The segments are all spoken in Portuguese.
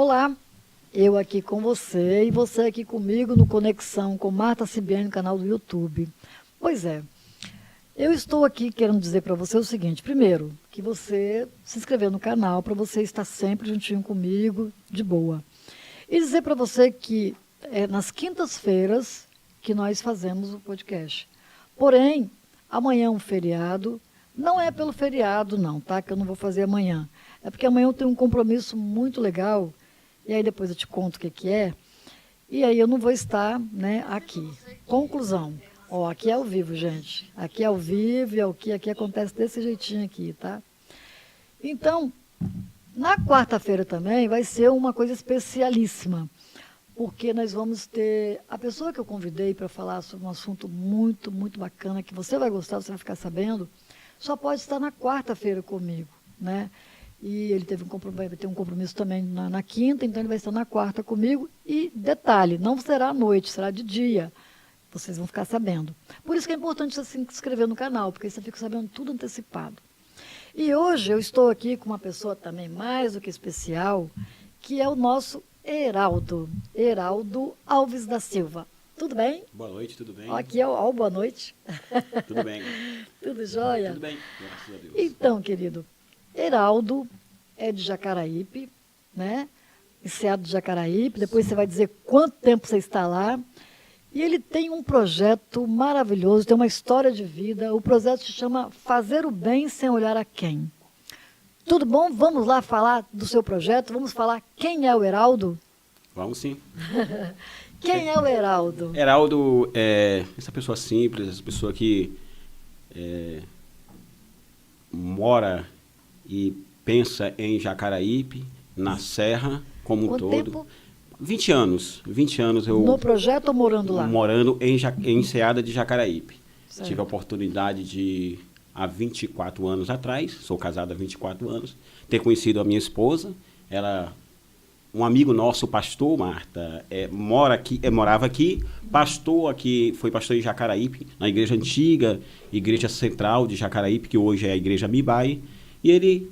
Olá, eu aqui com você e você aqui comigo no Conexão com Marta Cibiane, no canal do YouTube. Pois é, eu estou aqui querendo dizer para você o seguinte: primeiro, que você se inscreveu no canal para você estar sempre juntinho comigo, de boa. E dizer para você que é nas quintas-feiras que nós fazemos o podcast. Porém, amanhã é um feriado, não é pelo feriado não, tá? Que eu não vou fazer amanhã. É porque amanhã eu tenho um compromisso muito legal, e aí depois eu te conto o que é, e aí eu não vou estar, né, aqui. Conclusão, ó, aqui é ao vivo, gente. Aqui é ao vivo, e aqui acontece desse jeitinho aqui, tá? Então, na quarta-feira também vai ser uma coisa especialíssima, porque nós vamos ter a pessoa que eu convidei para falar sobre um assunto muito, muito bacana, que você vai gostar, você vai ficar sabendo, só pode estar na quarta-feira comigo, né? E ele vai ter um compromisso também na quinta, então ele vai estar na quarta comigo. E detalhe, não será à noite, será de dia. Vocês vão ficar sabendo. Por isso que é importante você se inscrever no canal, porque aí você fica sabendo tudo antecipado. E hoje eu estou aqui com uma pessoa também mais do que especial, que é o nosso Heraldo Alves da Silva. Tudo bem? Boa noite, tudo bem? Aqui é o boa noite. Tudo bem. Tudo jóia? Tudo bem, graças a Deus. Então, querido, Heraldo é de Jacaraípe, né? Enseado de Jacaraípe. Depois você vai dizer quanto tempo você está lá. E ele tem um projeto maravilhoso, tem uma história de vida. O projeto se chama Fazer o Bem Sem Olhar a Quem. Tudo bom? Vamos lá falar do seu projeto? Vamos falar quem é o Heraldo? Vamos sim. Quem é o Heraldo? Heraldo é essa pessoa simples, essa pessoa que mora e pensa em Jacaraípe, na Serra, como um todo. Tempo? 20 anos. 20 anos eu... No projeto ou morando lá? Morando em Enseada de Jacaraípe. Certo. Tive a oportunidade de, há 24 anos atrás, sou casado há 24 anos, ter conhecido a minha esposa. Ela, um amigo nosso, pastor, Marta, morava aqui, foi pastor em Jacaraípe, na igreja antiga, igreja central de Jacaraípe, que hoje é a igreja Mibai. E ele,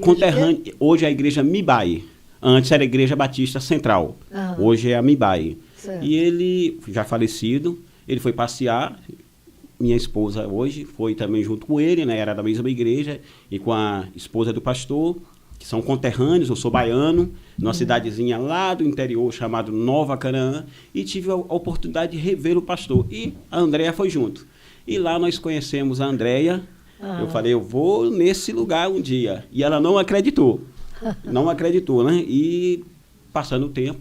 conterrâneo, hoje é a igreja Mibai. Antes era a igreja Batista Central. Hoje é a Mibai. Certo. E ele, já falecido, ele foi passear. Minha esposa hoje foi também junto com ele, né? Era da mesma igreja, e com a esposa do pastor, que são conterrâneos. Eu sou baiano, numa cidadezinha lá do interior chamada Nova Canaã, e tive a oportunidade de rever o pastor. E a Andréia foi junto. E lá nós conhecemos a Andréia. Eu falei, eu vou nesse lugar um dia. E ela não acreditou. Não acreditou, né? E passando o tempo,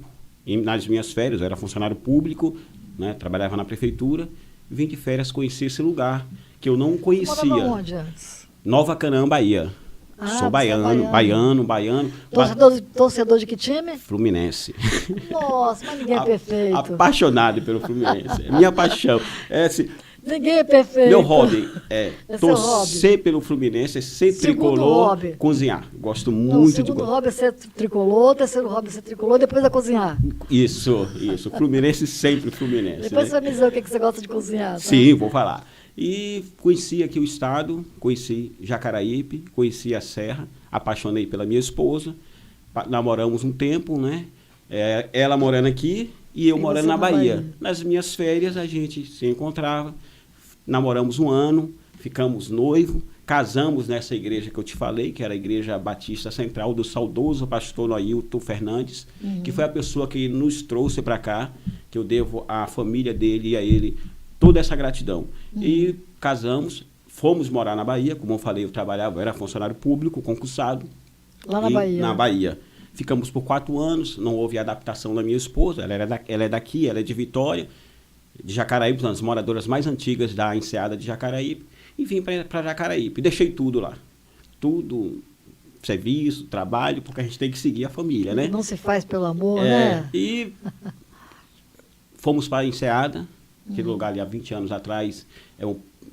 nas minhas férias, eu era funcionário público, né? Trabalhava na prefeitura, vim de férias conhecer esse lugar que eu não conhecia. Morava onde antes? Nova Canaã, Bahia. Sou baiano. Torcedor de que time? Fluminense. Nossa, mas ninguém é perfeito. Apaixonado pelo Fluminense. É minha paixão. Ninguém é perfeito. Meu hobby é torcer hobby. pelo Fluminense, ser tricolor, hobby. cozinhar. Gosto muito Não, de segundo hobby é ser tricolor, terceiro hobby é ser tricolor, depois é cozinhar. Isso. Fluminense sempre Fluminense. Depois né? você vai me dizer o que você gosta de cozinhar. Tá? Sim, vou falar. E conheci aqui o estado, conheci Jacaraípe, conheci a Serra, apaixonei pela minha esposa, namoramos um tempo, né? Ela morando aqui e eu morando na Bahia. Nas minhas férias a gente se encontrava, namoramos um ano, ficamos noivos, casamos nessa igreja que eu te falei, que era a Igreja Batista Central do saudoso pastor Noilton Fernandes, que foi a pessoa que nos trouxe para cá, que eu devo à família dele e a ele toda essa gratidão. E casamos, fomos morar na Bahia, como eu falei, eu era funcionário público, concursado. Lá na Bahia? Na Bahia. Ficamos por 4 anos, não houve adaptação da minha esposa, ela é daqui, ela é de Vitória, de Jacaraípe, uma das moradoras mais antigas da Enseada de Jacaraípe, e vim para Jacaraípe. Deixei tudo lá. Tudo, serviço, trabalho, porque a gente tem que seguir a família, né? Não se faz pelo amor, né? E fomos para a Enseada, aquele lugar ali há 20 anos atrás,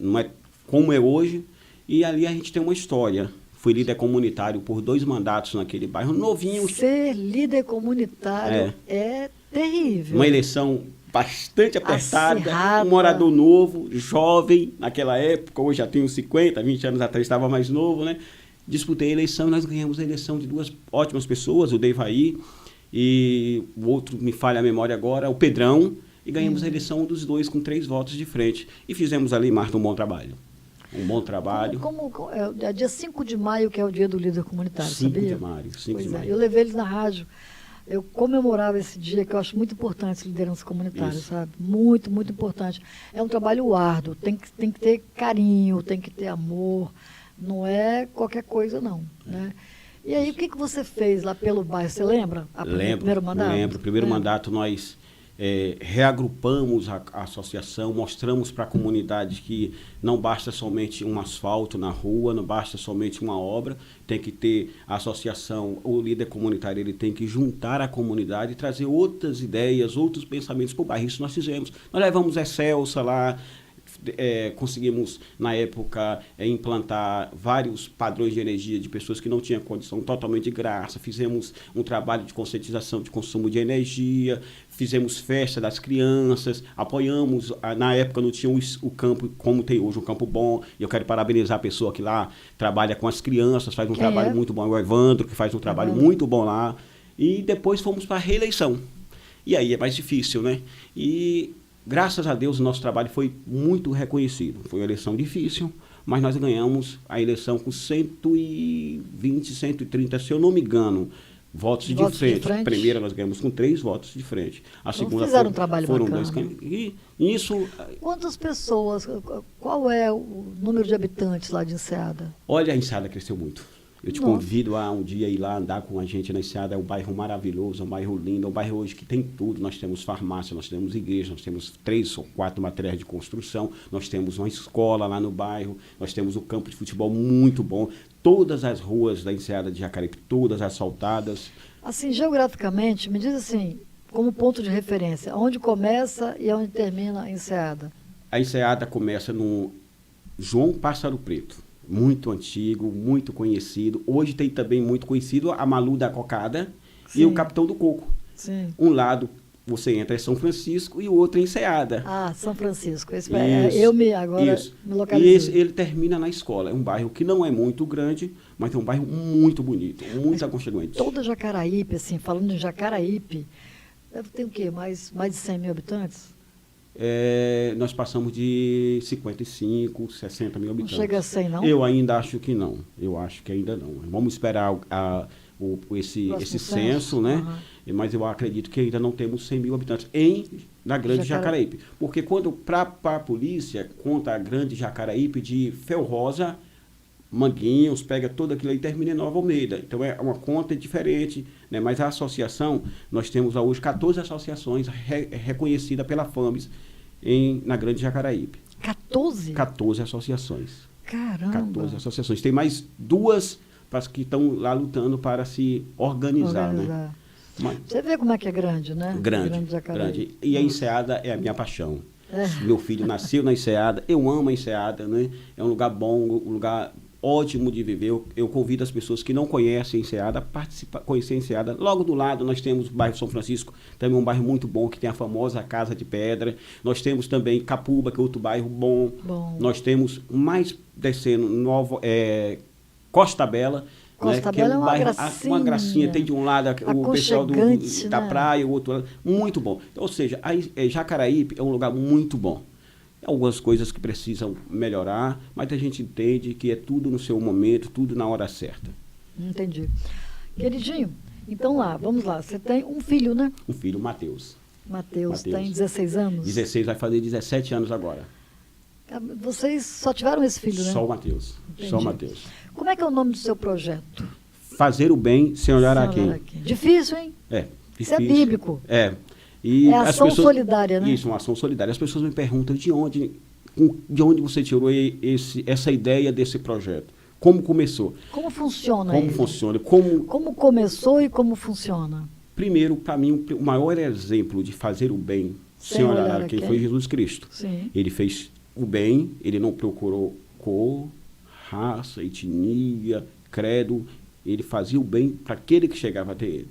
não é como é hoje, e ali a gente tem uma história. Fui líder comunitário por 2 mandatos naquele bairro, novinho. Ser líder comunitário é terrível. Uma eleição bastante apertada, Acirrada. Um morador novo, jovem, naquela época, hoje já tenho 50, 20 anos atrás estava mais novo, né? Disputei a eleição, nós ganhamos a eleição de 2 ótimas pessoas, o Devaí e o outro, me falha a memória agora, o Pedrão, e ganhamos a eleição dos dois com 3 votos de frente. E fizemos ali, Marta, um bom trabalho. Um bom trabalho. É dia 5 de maio, que é o dia do líder comunitário, 5 sabia? de maio, 5 de maio. Eu levei eles na rádio. Eu comemorava esse dia, que eu acho muito importante, essa liderança comunitária, Isso. sabe? Muito, muito importante. É um trabalho árduo, tem que ter carinho, tem que ter amor, não é qualquer coisa, não, né? E aí, o que você fez lá pelo bairro? Você lembra? Primeiro mandato? Lembro. Primeiro mandato, nós reagrupamos a associação, mostramos para a comunidade que não basta somente um asfalto na rua, não basta somente uma obra, tem que ter a associação, o líder comunitário, ele tem que juntar a comunidade e trazer outras ideias, outros pensamentos para o bairro. Isso nós fizemos. Nós levamos Excelsa lá, conseguimos, na época, implantar vários padrões de energia de pessoas que não tinham condição, totalmente de graça. Fizemos um trabalho de conscientização de consumo de energia, fizemos festa das crianças, apoiamos, na época não tinha o campo como tem hoje, um campo bom, e eu quero parabenizar a pessoa que lá trabalha com as crianças, faz um trabalho muito bom, o Evandro, que faz um trabalho muito bom lá, e depois fomos para a reeleição. E aí é mais difícil, né? E graças a Deus, o nosso trabalho foi muito reconhecido. Foi uma eleição difícil, mas nós ganhamos a eleição com 120, 130, se eu não me engano, votos de frente. A primeira nós ganhamos com 3 votos de frente. A segunda fizeram um trabalho foram bacana. 2. E isso... Quantas pessoas, qual é o número de habitantes lá de Enseada? Olha, a Enseada cresceu muito. Eu te convido a um dia ir lá andar com a gente na Enseada. É um bairro maravilhoso, é um bairro lindo, é um bairro hoje que tem tudo. Nós temos farmácia, nós temos igreja, nós temos 3 ou 4 materiais de construção, nós temos uma escola lá no bairro, nós temos um campo de futebol muito bom. Todas as ruas da Enseada de Jacareípe, todas asfaltadas. Assim, geograficamente, me diz assim, como ponto de referência, onde começa e onde termina a Enseada? A Enseada começa no João Pássaro Preto. Muito antigo, muito conhecido. Hoje tem também muito conhecido a Malu da Cocada. Sim. E o Capitão do Coco. Sim. Um lado você entra em São Francisco e o outro em Enseada. Ah, São Francisco. Eu me localizei. E ele termina na escola. É um bairro que não é muito grande, mas é um bairro muito bonito, muito aconchegante. Toda Jacaraípe, assim, falando em Jacaraípe, deve ter o quê? Mais de 100 mil habitantes? Nós passamos de 55, 60 mil habitantes. Não chega a 100, não? Eu ainda acho que não. Eu acho que ainda não. Vamos esperar esse censo, né? Uhum. Mas eu acredito que ainda não temos 100 mil habitantes na Grande Jacaraípe. Porque quando para a polícia conta a Grande Jacaraípe de Felrosa, Manguinhos, pega tudo aquilo aí e termina em Nova Almeida. Então é uma conta diferente, né? Mas a associação, nós temos hoje 14 associações reconhecidas pela FAMES na Grande Jacaraípe. 14? 14 associações. Caramba! 14 associações. Tem mais 2 que estão lá lutando para se organizar. Né? Mas, você vê como é que é grande, né? Grande. E a Enseada é a minha paixão. Meu filho nasceu na Enseada, eu amo a Enseada, né? É um lugar bom, um lugar ótimo de viver. Eu convido as pessoas que não conhecem Enseada a conhecer Enseada. Logo do lado nós temos o bairro São Francisco, também um bairro muito bom, que tem a famosa Casa de Pedra. Nós temos também Capuba, que é outro bairro bom. Nós temos mais descendo Costa Bela. Costa Bela é uma gracinha. Tem de um lado o pessoal da praia, o outro lado. Muito bom. Ou seja, Jacaraípe é um lugar muito bom. Algumas coisas que precisam melhorar, mas a gente entende que é tudo no seu momento, tudo na hora certa. Entendi. Queridinho, então vamos lá. Você tem um filho, né? Um filho, Matheus. Matheus tem 16 anos? 16, vai fazer 17 anos agora. Vocês só tiveram esse filho, né? Só o Matheus. Só o Matheus. Como é que é o nome do seu projeto? Fazer o bem sem olhar a quem. Difícil, hein? Difícil. Isso é bíblico. E é ação solidária, né? Isso, uma ação solidária. As pessoas me perguntam de onde você tirou essa ideia desse projeto. Como começou? Como funciona Como ele? funciona? Como começou e como funciona? Primeiro, para mim, o maior exemplo de fazer o bem sem olhar a quem foi Jesus Cristo. Sim. Ele fez o bem, ele não procurou cor, raça, etnia, credo. Ele fazia o bem para aquele que chegava até ele.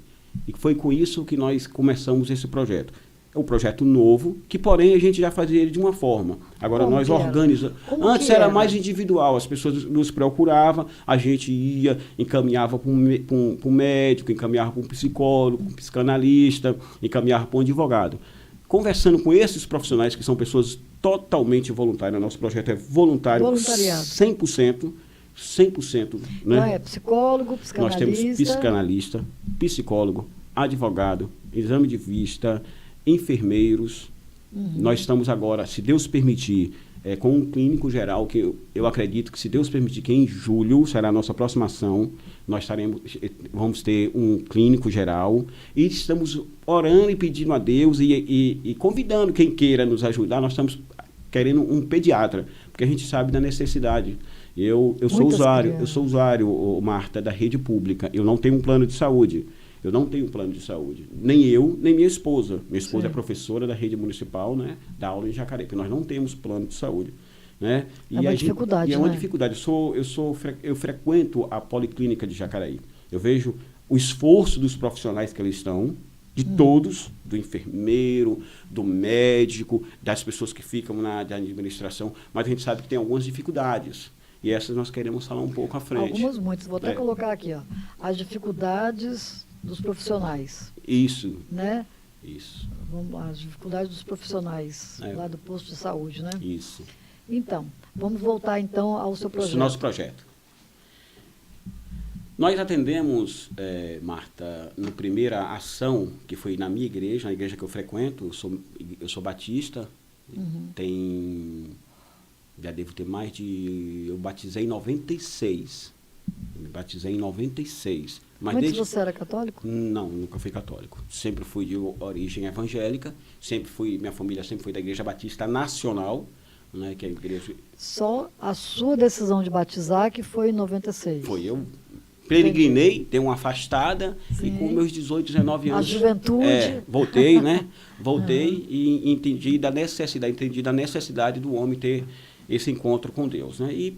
E foi com isso que nós começamos esse projeto. É um projeto novo, que porém a gente já fazia ele de uma forma. Agora Como nós que era? organizamos. Como Antes que era era? mais individual, as pessoas nos procuravam, a gente ia, encaminhava para um médico, encaminhava para um psicólogo, um psicanalista, encaminhava para um advogado. Conversando com esses profissionais, que são pessoas totalmente voluntárias, nosso projeto é voluntário, Voluntariado. 100%, 100%. Né? Então é psicólogo, Nós temos psicanalista. psicanalista, psicólogo, advogado, exame de vista, enfermeiros. Nós estamos agora, se Deus permitir, com um clínico geral, que eu acredito que, se Deus permitir, que em julho será a nossa próxima ação, nós vamos ter um clínico geral, e estamos orando e pedindo a Deus e convidando quem queira nos ajudar. Nós estamos querendo um pediatra, porque a gente sabe da necessidade. Eu sou usuário, Marta, da rede pública. Eu não tenho um plano de saúde. Eu não tenho um plano de saúde. Nem eu, nem minha esposa. Minha esposa é professora da rede municipal, né, dá aula em Jacareí. Nós não temos plano de saúde. Né? É uma dificuldade, E é uma né? dificuldade. Eu frequento a Policlínica de Jacareí. Eu vejo o esforço dos profissionais que ali estão, de todos, do enfermeiro, do médico, das pessoas que ficam na administração, mas a gente sabe que tem algumas dificuldades. E essas nós queremos falar um pouco à frente. Algumas, muitas. Vou até colocar aqui, ó, as dificuldades dos profissionais. Isso. Né? Isso. As dificuldades dos profissionais lá do posto de saúde, né? Isso. Então, vamos voltar então ao seu projeto. Esse nosso projeto. Nós atendemos, Marta, na primeira ação, que foi na minha igreja, na igreja que eu frequento. Eu sou batista, já devo ter eu batizei em 96. Me batizei em 96. Mas Antes você era católico? Não, nunca fui católico. Sempre fui de origem evangélica, minha família sempre foi da Igreja Batista Nacional, né, que é a igreja... Só a sua decisão de batizar que foi em 96? Foi, eu peregrinei, dei uma afastada. Sim. E com meus 18, 19 anos... A juventude... voltei, né? Voltei e entendi da necessidade do homem ter esse encontro com Deus, né? E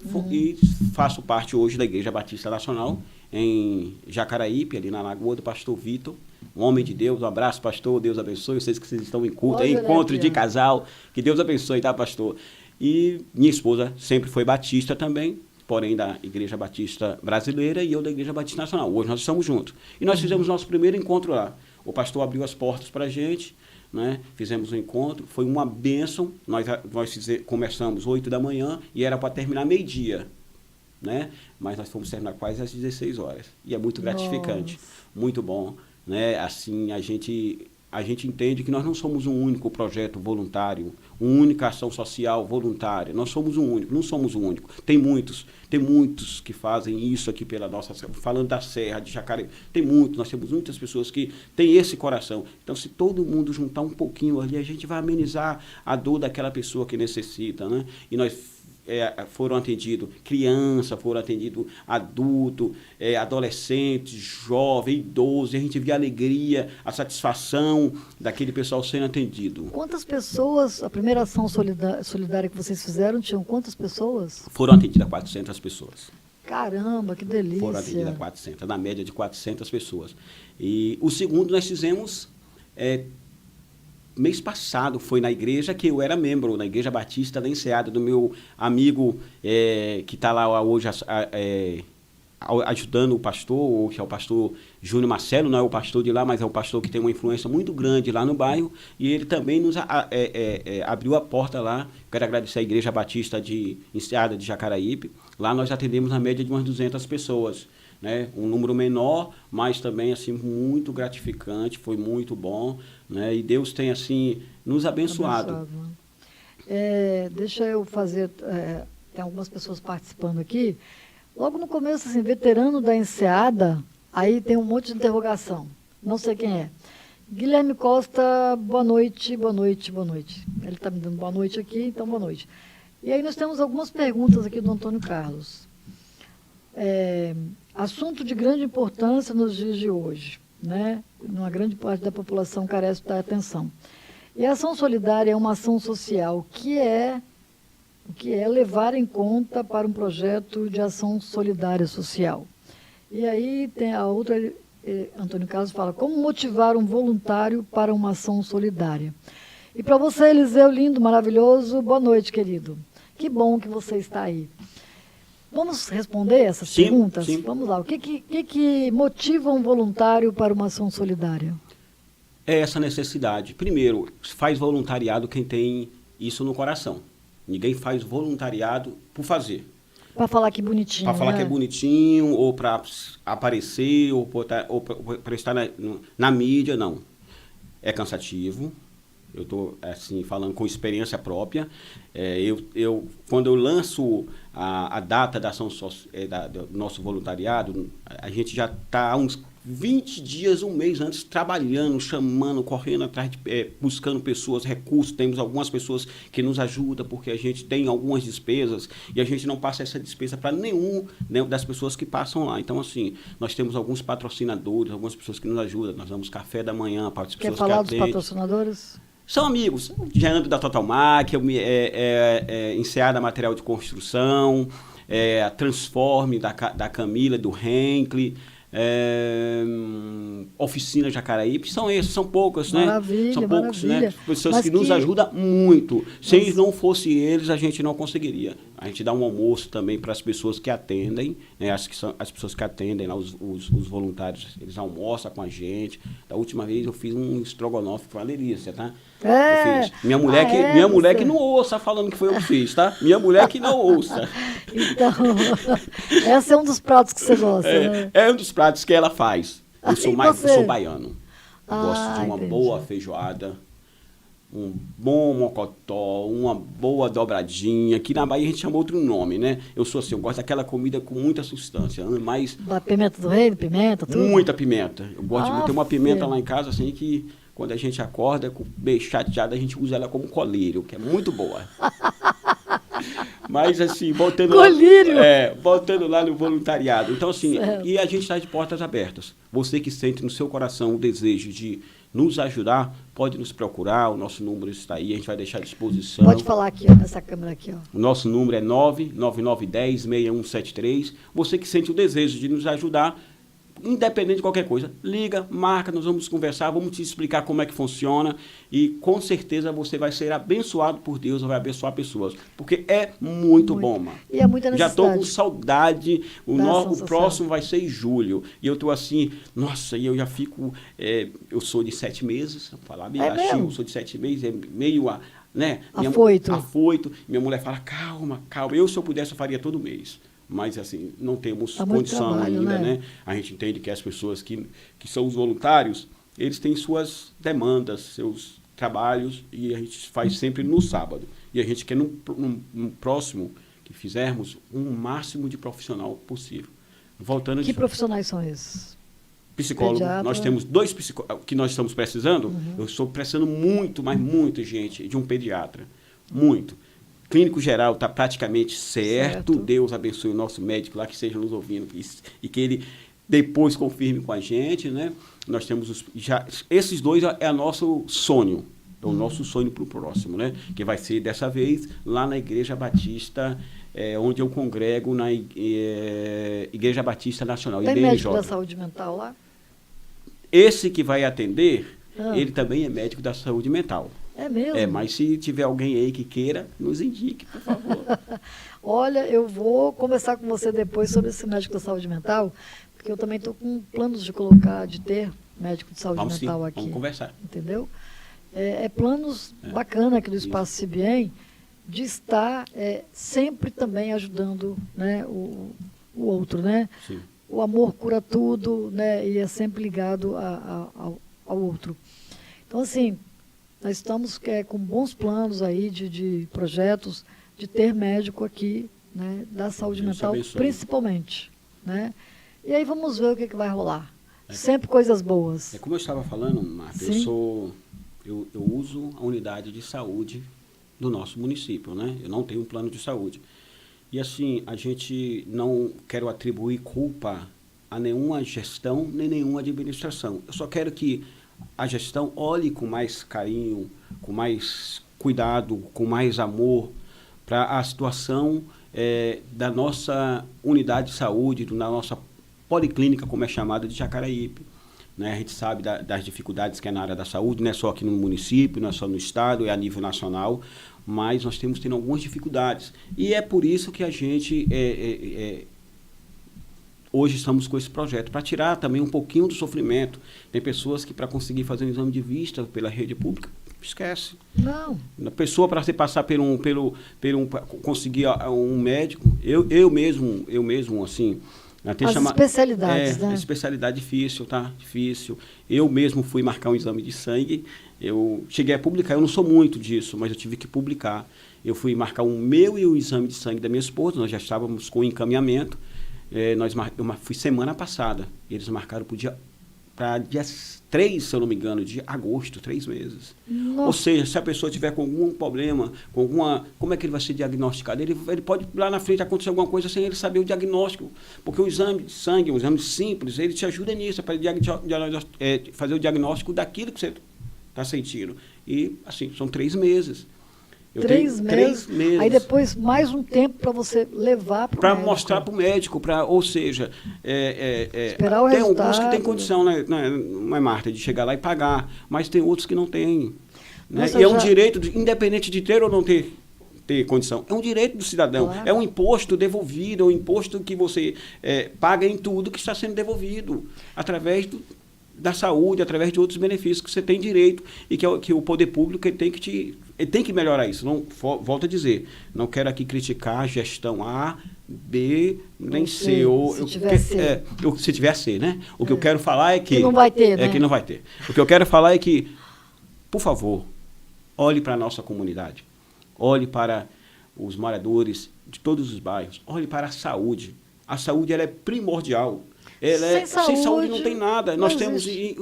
faço parte hoje da Igreja Batista Nacional, em Jacaraípe, ali na Lagoa do Pastor Vitor, um homem de Deus. Um abraço, pastor, Deus abençoe. Eu sei que vocês estão em culto, encontro de casal, que Deus abençoe, tá, pastor? E minha esposa sempre foi batista também, porém da Igreja Batista Brasileira, e eu da Igreja Batista Nacional. Hoje nós estamos juntos. E nós fizemos nosso primeiro encontro lá. O pastor abriu as portas para a gente, né? Fizemos um encontro, foi uma bênção. Nós começamos 8 da manhã e era para terminar meio-dia, né? Mas nós fomos terminar quase às 16 horas. E é muito gratificante, muito bom, né? Assim, a gente entende que nós não somos um único projeto voluntário, uma única ação social voluntária. Nós somos um único, não somos um único. Tem muitos que fazem isso aqui pela nossa... Falando da Serra, de Jacareí, nós temos muitas pessoas que têm esse coração. Então, se todo mundo juntar um pouquinho ali, a gente vai amenizar a dor daquela pessoa que necessita, né? E nós foram atendidos criança, foram atendidos adulto, adolescentes, jovem, idoso, e a gente vê a alegria, a satisfação daquele pessoal sendo atendido. Quantas pessoas, a primeira ação solidária que vocês fizeram, tinham quantas pessoas? Foram atendidas 400 pessoas. Caramba, que delícia! Foram atendidas 400, na média de 400 pessoas. E o segundo nós fizemos... mês passado foi na igreja que eu era membro, na Igreja Batista da Enseada, do meu amigo que está lá hoje ajudando o pastor, que é o pastor Júnior Marcelo. Não é o pastor de lá, mas é o pastor que tem uma influência muito grande lá no bairro, e ele também nos abriu a porta lá. Quero agradecer a Igreja Batista de Enseada de Jacaraípe. Lá nós atendemos na média de umas 200 pessoas. Né? Um número menor, mas também assim, muito gratificante, foi muito bom, né? E Deus tem assim, nos abençoado. Deixa eu fazer, tem algumas pessoas participando aqui. Logo no começo, assim, veterano da Enseada, aí tem um monte de interrogação, não sei quem é. Guilherme Costa, boa noite, boa noite, boa noite. Ele está me dando boa noite aqui, então boa noite. E aí nós temos algumas perguntas aqui do Antônio Carlos. Assunto de grande importância nos dias de hoje, né? Uma grande parte da população carece da atenção. E a ação solidária é uma ação social. O que é levar em conta para um projeto de ação solidária social? E aí tem a outra, Antônio Carlos fala, como motivar um voluntário para uma ação solidária? E para você, Eliseu, lindo, maravilhoso, boa noite, querido. Que bom que você está aí. Vamos responder essas perguntas? Sim. Vamos lá. O que motiva um voluntário para uma ação solidária? É essa necessidade. Primeiro, faz voluntariado quem tem isso no coração. Ninguém faz voluntariado por fazer. Para falar que bonitinho. Para falar né? que é bonitinho, ou para aparecer, ou para estar na mídia, não. É cansativo. Eu estou assim, falando com experiência própria. Quando eu lanço a data da ação do nosso voluntariado, a gente já está há uns 20 dias, um mês antes, trabalhando, chamando, correndo atrás, buscando pessoas, recursos. Temos algumas pessoas que nos ajudam, porque a gente tem algumas despesas e a gente não passa essa despesa para nenhum das pessoas que passam lá. Então, assim, nós temos alguns patrocinadores, algumas pessoas que nos ajudam. Nós damos café da manhã para as pessoas que falar atendem. dos patrocinadores? São amigos. Gerando da Total Mac, Enseada Material de Construção, a Transforme da Camila, do Henkley, Oficina Jacaraípe, são poucas, né? Maravilha, são poucos, maravilha. né? Pessoas que nos ajudam muito. Se não fosse eles, a gente não conseguiria. A gente dá um almoço também para as pessoas que atendem, né? As pessoas que atendem lá, os voluntários, eles almoçam com a gente. Da última vez eu fiz um estrogonofe com a delícia, tá? Eu fiz. Minha mulher que não ouça falando que foi eu que fiz, tá? Minha mulher que não ouça. Então, esse é um dos pratos que você gosta, né? É um dos pratos que ela faz. Eu sou baiano. Gosto de uma entendi. boa feijoada, um bom mocotó, uma boa dobradinha, que na Bahia a gente chama outro nome, né? Eu sou assim, eu gosto daquela comida com muita substância, mas... Pimenta do reino, pimenta, tudo? Muita pimenta. Eu gosto de ter uma pimenta lá em casa, assim, que quando a gente acorda, bem chateada, a gente usa ela como colírio, que é muito boa. Mas, assim, voltando lá no voluntariado. Então, assim, e a gente está de portas abertas. Você que sente no seu coração o desejo de nos ajudar, pode nos procurar, o nosso número está aí, a gente vai deixar à disposição. Pode falar aqui, ó, nessa câmera aqui, ó. O nosso número é 99910-6173. Você que sente o desejo de nos ajudar, independente de qualquer coisa, liga, marca, nós vamos conversar, vamos te explicar como é que funciona e com certeza você vai ser abençoado por Deus, vai abençoar pessoas, porque é muito bom, mano. E é muita necessidade. Já estou com saudade, o próximo vai ser em julho, e eu estou assim, nossa, e eu já fico, eu sou de 7 meses, vou falar meio baixinho, eu sou de 7 meses, meio, né? Afoito. Minha mulher fala, calma, eu se eu pudesse eu faria todo mês. Mas, assim, não temos condição ainda, né? A gente entende que as pessoas que são os voluntários, eles têm suas demandas, seus trabalhos, e a gente faz sempre no sábado. E a gente quer, no próximo que fizermos, um máximo de profissional possível. Voltando que profissionais são esses? Psicólogo. Pediatra. Nós temos 2 psicólogos que nós estamos precisando. Eu estou precisando muito, mas muito, gente, de um pediatra. Muito. Clínico geral está praticamente certo. Deus abençoe o nosso médico lá que esteja nos ouvindo e que ele depois confirme com a gente, né? Nós temos esses 2 é o nosso sonho, o nosso sonho para o próximo, né? Que vai ser dessa vez lá na Igreja Batista, onde eu congrego na Igreja Batista Nacional. Tem médico da saúde mental lá? Esse que vai atender, ele também é médico da saúde mental. É mesmo? Mas se tiver alguém aí que queira, nos indique, por favor. Olha, eu vou conversar com você depois sobre esse médico da saúde mental, porque eu também estou com planos de ter médico de saúde mental aqui. Vamos conversar. Entendeu? Planos bacana aqui do Espaço CIBEM de estar sempre também ajudando, né, o outro, né? Sim. O amor cura tudo, né? E é sempre ligado ao outro. Então, assim, nós estamos com bons planos aí de projetos de ter médico aqui, né, da saúde mental, principalmente, né? E aí vamos ver o que vai rolar. Sempre coisas boas. Como eu estava falando, Marta, eu uso a unidade de saúde do nosso município, né? Eu não tenho um plano de saúde. E assim, a gente não quero atribuir culpa a nenhuma gestão, nem nenhuma administração. Eu só quero que a gestão olhe com mais carinho, com mais cuidado, com mais amor para a situação da nossa unidade de saúde, da nossa policlínica, como é chamada, de Jacaraípe. né? A gente sabe das dificuldades que é na área da saúde, não é só aqui no município, não é só no estado, é a nível nacional, mas nós temos tendo algumas dificuldades. E é por isso que a gente hoje estamos com esse projeto, para tirar também um pouquinho do sofrimento. Tem pessoas que, para conseguir fazer um exame de vista pela rede pública, esquece. Não. A pessoa, para você passar conseguir um médico, eu mesmo, assim, até As especialidades, né? Especialidade difícil, tá? Difícil. Eu mesmo fui marcar um exame de sangue, eu cheguei a publicar, eu não sou muito disso, mas eu tive que publicar. Eu fui marcar o meu e o exame de sangue da minha esposa, nós já estávamos com encaminhamento. Eu fui semana passada, eles marcaram para dia 3, se eu não me engano, de agosto, 3 meses. Nossa. Ou seja, se a pessoa tiver com algum problema, como é que ele vai ser diagnosticado? Ele pode, lá na frente, acontecer alguma coisa sem ele saber o diagnóstico, porque o exame de sangue, um exame simples, ele te ajuda nisso, para fazer o diagnóstico daquilo que você está sentindo. E, assim, são 3 meses. Eu tenho 3 meses. Aí depois mais um tempo para você levar para o médico. Para mostrar para o médico, ou seja, esperar o tem resultado. alguns que têm condição, né, não é, Marta, de chegar lá e pagar, mas tem outros que não têm. Né? E é um direito, independente de ter ou não ter condição, é um direito do cidadão, claro. É um imposto devolvido, é um imposto que você paga em tudo que está sendo devolvido, através da saúde, através de outros benefícios que você tem direito e que o poder público ele tem que melhorar isso. Não, volto a dizer, não quero aqui criticar a gestão A, B, nem C. Se tiver C, né? O que eu quero falar é que... não vai ter, né? Que não vai ter. O que eu quero falar é que, por favor, olhe para a nossa comunidade, olhe para os moradores de todos os bairros, olhe para a saúde. A saúde ela é primordial. Sem saúde não tem nada. Nós temos e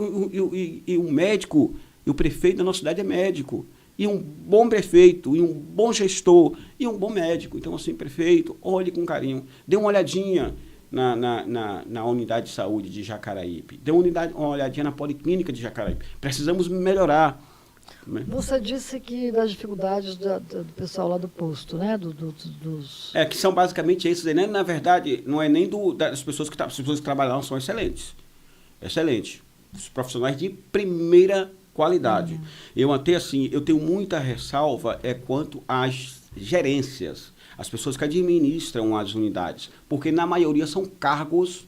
o médico, e o prefeito da nossa cidade é médico. E um bom prefeito, e um bom gestor, e um bom médico. Então, assim, prefeito, olhe com carinho. Dê uma olhadinha na unidade de saúde de Jacaraípe. Dê uma olhadinha na policlínica de Jacaraípe. Precisamos melhorar. Né? Você disse que das dificuldades do pessoal lá do posto, né? Dos... Que são basicamente esses, né? Na verdade, não é nem das pessoas que trabalham lá, são excelentes. Excelentes. Os profissionais de primeira qualidade. Eu tenho muita ressalva quanto às gerências, as pessoas que administram as unidades, porque na maioria são cargos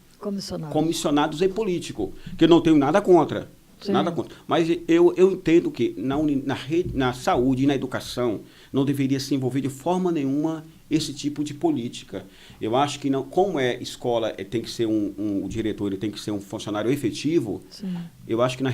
comissionados e político, que eu não tenho nada contra. Sim. Nada contra. Mas eu entendo que na saúde e na educação não deveria se envolver de forma nenhuma esse tipo de política. Eu acho que não, como escola tem que ser o diretor, ele tem que ser um funcionário efetivo. Sim. Eu acho que nas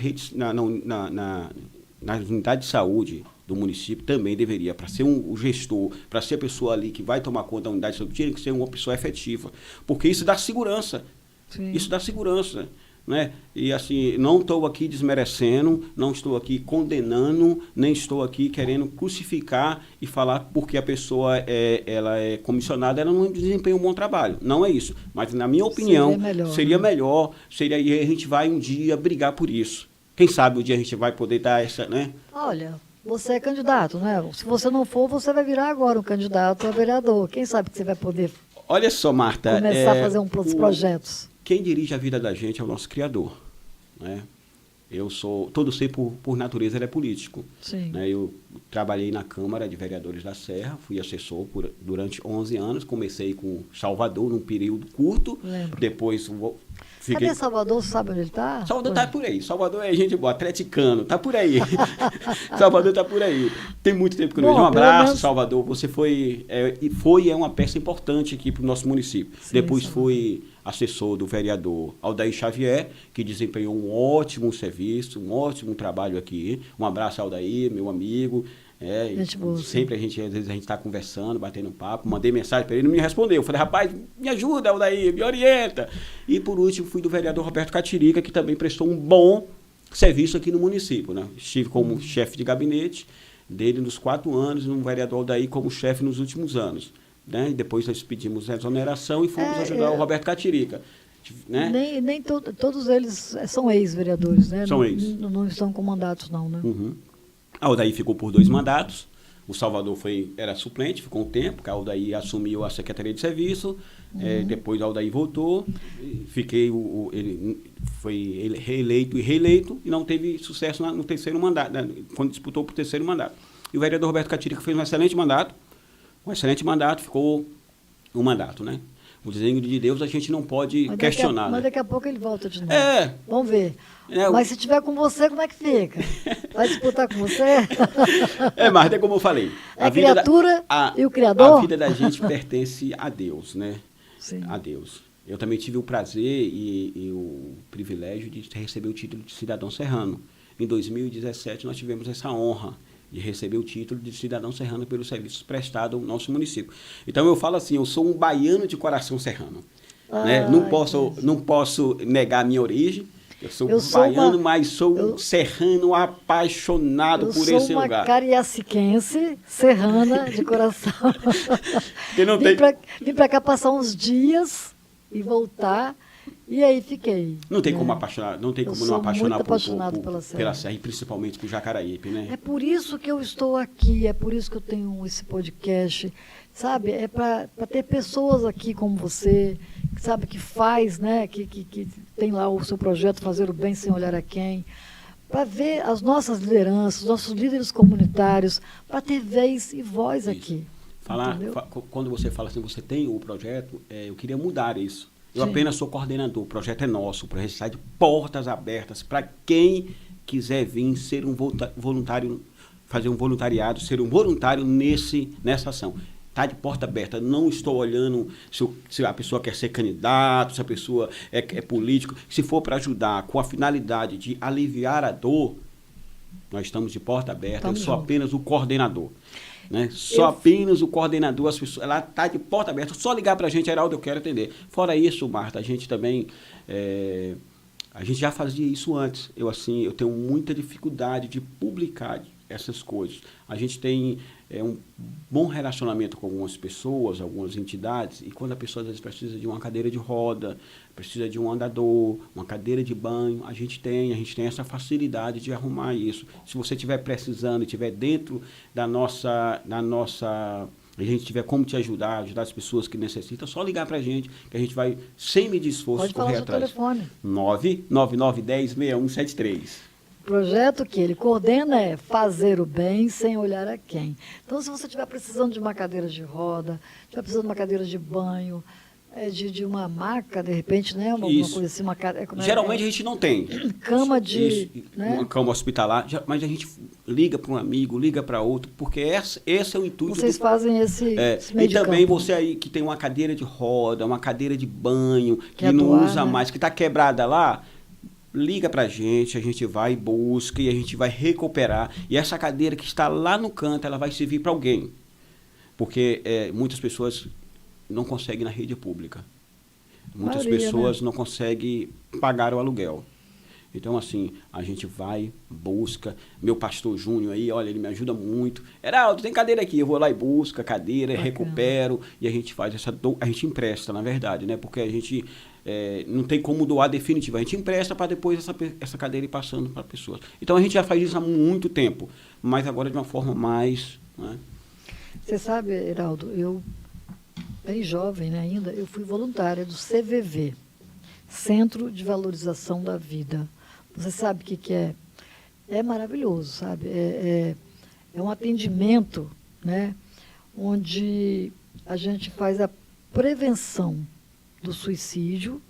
unidades de saúde do município também deveria, para ser o gestor, para ser a pessoa ali que vai tomar conta da unidade de saúde, tinha que ser uma pessoa efetiva. Porque isso dá segurança. Sim. Isso dá segurança. Né? E assim, não estou aqui desmerecendo, não estou aqui condenando, nem estou aqui querendo crucificar e falar porque a pessoa ela é comissionada, ela não desempenha um bom trabalho. Não é isso. Mas, na minha opinião, seria melhor, e a gente vai um dia brigar por isso. Quem sabe um dia a gente vai poder dar essa, né? Olha, você é candidato, né? Se você não for, você vai virar agora um candidato a vereador. Quem sabe que você vai poder... Olha só, Marta... começar a fazer uns projetos. Quem dirige a vida da gente é o nosso Criador, né? Todo ser por natureza ele é político. Sim. Né? Eu trabalhei na Câmara de Vereadores da Serra, fui assessor durante 11 anos, comecei com Salvador num período curto. Lembro. Depois Cadê Salvador? Você sabe onde ele está? Salvador está por aí. Salvador é gente boa, atleticano, está por aí. Salvador está por aí. Tem muito tempo que eu não vejo. Um abraço, Salvador. Você é uma peça importante aqui para o nosso município. Sim, depois fui assessor do vereador Aldair Xavier, que desempenhou um ótimo serviço, um ótimo trabalho aqui. Um abraço, Aldair, meu amigo. Gente boa, sempre às vezes a gente está conversando, batendo papo, mandei mensagem para ele, não me respondeu. Eu falei, rapaz, me ajuda, Aldair, me orienta. E por último fui do vereador Roberto Catirica, que também prestou um bom serviço aqui no município, né? Estive como chefe de gabinete dele nos 4 anos, no vereador Aldair como chefe nos últimos anos. Né? E depois nós pedimos exoneração e fomos ajudar o Roberto Catirica. Né? Nem todos eles são ex-vereadores, né? São ex. Não estão com mandatos, não, né? Uhum. A Aldair ficou por 2 mandatos. O Salvador era suplente, ficou um tempo, porque a Aldair assumiu a Secretaria de Serviço. Depois a Aldair voltou. foi reeleito e reeleito e não teve sucesso no terceiro mandato, né, quando disputou para o terceiro mandato. E o vereador Roberto Catirica fez um excelente mandato, ficou um mandato, né? O desígnio de Deus a gente não pode questionar. Mas né? daqui a pouco ele volta de novo. É. Vamos ver. Mas se tiver com você, como é que fica? Vai disputar com você? Mas é como eu falei. A criatura e o Criador? A vida da gente pertence a Deus, né? Sim. A Deus. Eu também tive o prazer e o privilégio de receber o título de cidadão serrano. Em 2017 nós tivemos essa honra de receber o título de cidadão serrano pelos serviços prestados ao nosso município. Então eu falo assim, eu sou um baiano de coração serrano. Né? Não posso negar a minha origem. Eu sou baiano, mas sou um serrano apaixonado por esse lugar. Eu sou uma cariaciquense, serrana de coração. Vim para cá passar uns dias e voltar. E aí fiquei. Não tem como não apaixonar pela Serra, e principalmente por Jacaraípe, né? É por isso que eu estou aqui, é por isso que eu tenho esse podcast, sabe? É para ter pessoas aqui como você, que sabe, que faz, né? Que tem lá o seu projeto Fazer o Bem Sem Olhar a Quem, para ver as nossas lideranças, os nossos líderes comunitários, para ter vez e voz isso. Aqui. Quando você fala assim, você tem o projeto, eu queria mudar isso. Eu Sim. apenas sou coordenador, o projeto é nosso, o projeto está de portas abertas para quem quiser vir ser um voluntário, fazer um voluntariado, ser um voluntário nessa ação. Está de porta aberta, não estou olhando se a pessoa quer ser candidato, se a pessoa é político. Se for para ajudar com a finalidade de aliviar a dor, nós estamos de porta aberta, eu sou apenas o coordenador. Né? Apenas o coordenador, as pessoas, ela está de porta aberta, só ligar para a gente, Heraldo, eu quero atender. Fora isso, Marta, a gente também, a gente já fazia isso antes. Eu tenho muita dificuldade de publicar essas coisas. A gente tem um bom relacionamento com algumas pessoas, algumas entidades, e quando a pessoa às vezes precisa de uma cadeira de roda, precisa de um andador, uma cadeira de banho, a gente tem essa facilidade de arrumar isso. Se você estiver precisando, estiver dentro da nossa a gente tiver como te ajudar as pessoas que necessitam, só ligar para a gente, que a gente vai, sem medir esforço, correr atrás. Telefone. 999106173. O projeto que ele coordena é Fazer o Bem Sem Olhar a Quem. Então, se você estiver precisando de uma cadeira de roda, estiver precisando de uma cadeira de banho, de uma maca, de repente, né? Alguma coisa assim, geralmente a gente não tem. Cama né? Uma cama hospitalar, mas a gente liga para um amigo, liga para outro, porque esse é o intuito. Vocês fazem esse meio e também campo. Você aí que tem uma cadeira de roda, uma cadeira de banho, que não usa mais, que está quebrada lá, liga para a gente vai, busca e a gente vai recuperar. E essa cadeira que está lá no canto, ela vai servir para alguém. Porque muitas pessoas não conseguem na rede pública. Muitas pessoas não conseguem pagar o aluguel. Então, assim, a gente vai, busca. Meu pastor Júnior aí, olha, ele me ajuda muito. Heraldo, tem cadeira aqui. Eu vou lá e busco a cadeira, recupero. E a gente faz a gente empresta, na verdade, né? Porque a gente não tem como doar definitivo. A gente empresta para depois essa cadeira ir passando para pessoas. Então, a gente já faz isso há muito tempo. Mas agora de uma forma mais... Né? Você sabe, Heraldo, eu... bem jovem, né, ainda, eu fui voluntária do CVV, Centro de Valorização da Vida. Você sabe o que é? É maravilhoso, sabe? É um atendimento, né, onde a gente faz a prevenção do suicídio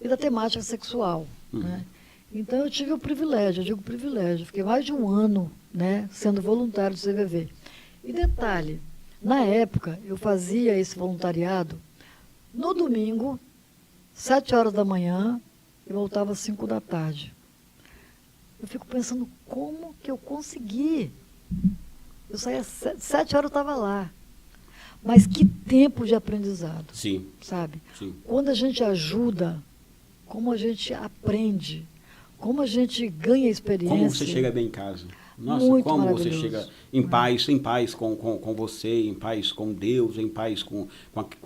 e da temática sexual. Né? Então, eu tive o privilégio, fiquei mais de um ano, né, sendo voluntário do CVV. E detalhe, na época, eu fazia esse voluntariado no domingo, 7 horas da manhã, e voltava às 5 da tarde. Eu fico pensando, como que eu consegui? Eu saía às 7 horas, eu estava lá. Mas que tempo de aprendizado. Sim. Sabe? Sim. Quando a gente ajuda, como a gente aprende, como a gente ganha experiência. Como você chega bem em casa. Nossa, muito como você chega em paz com você, em paz com Deus, em paz com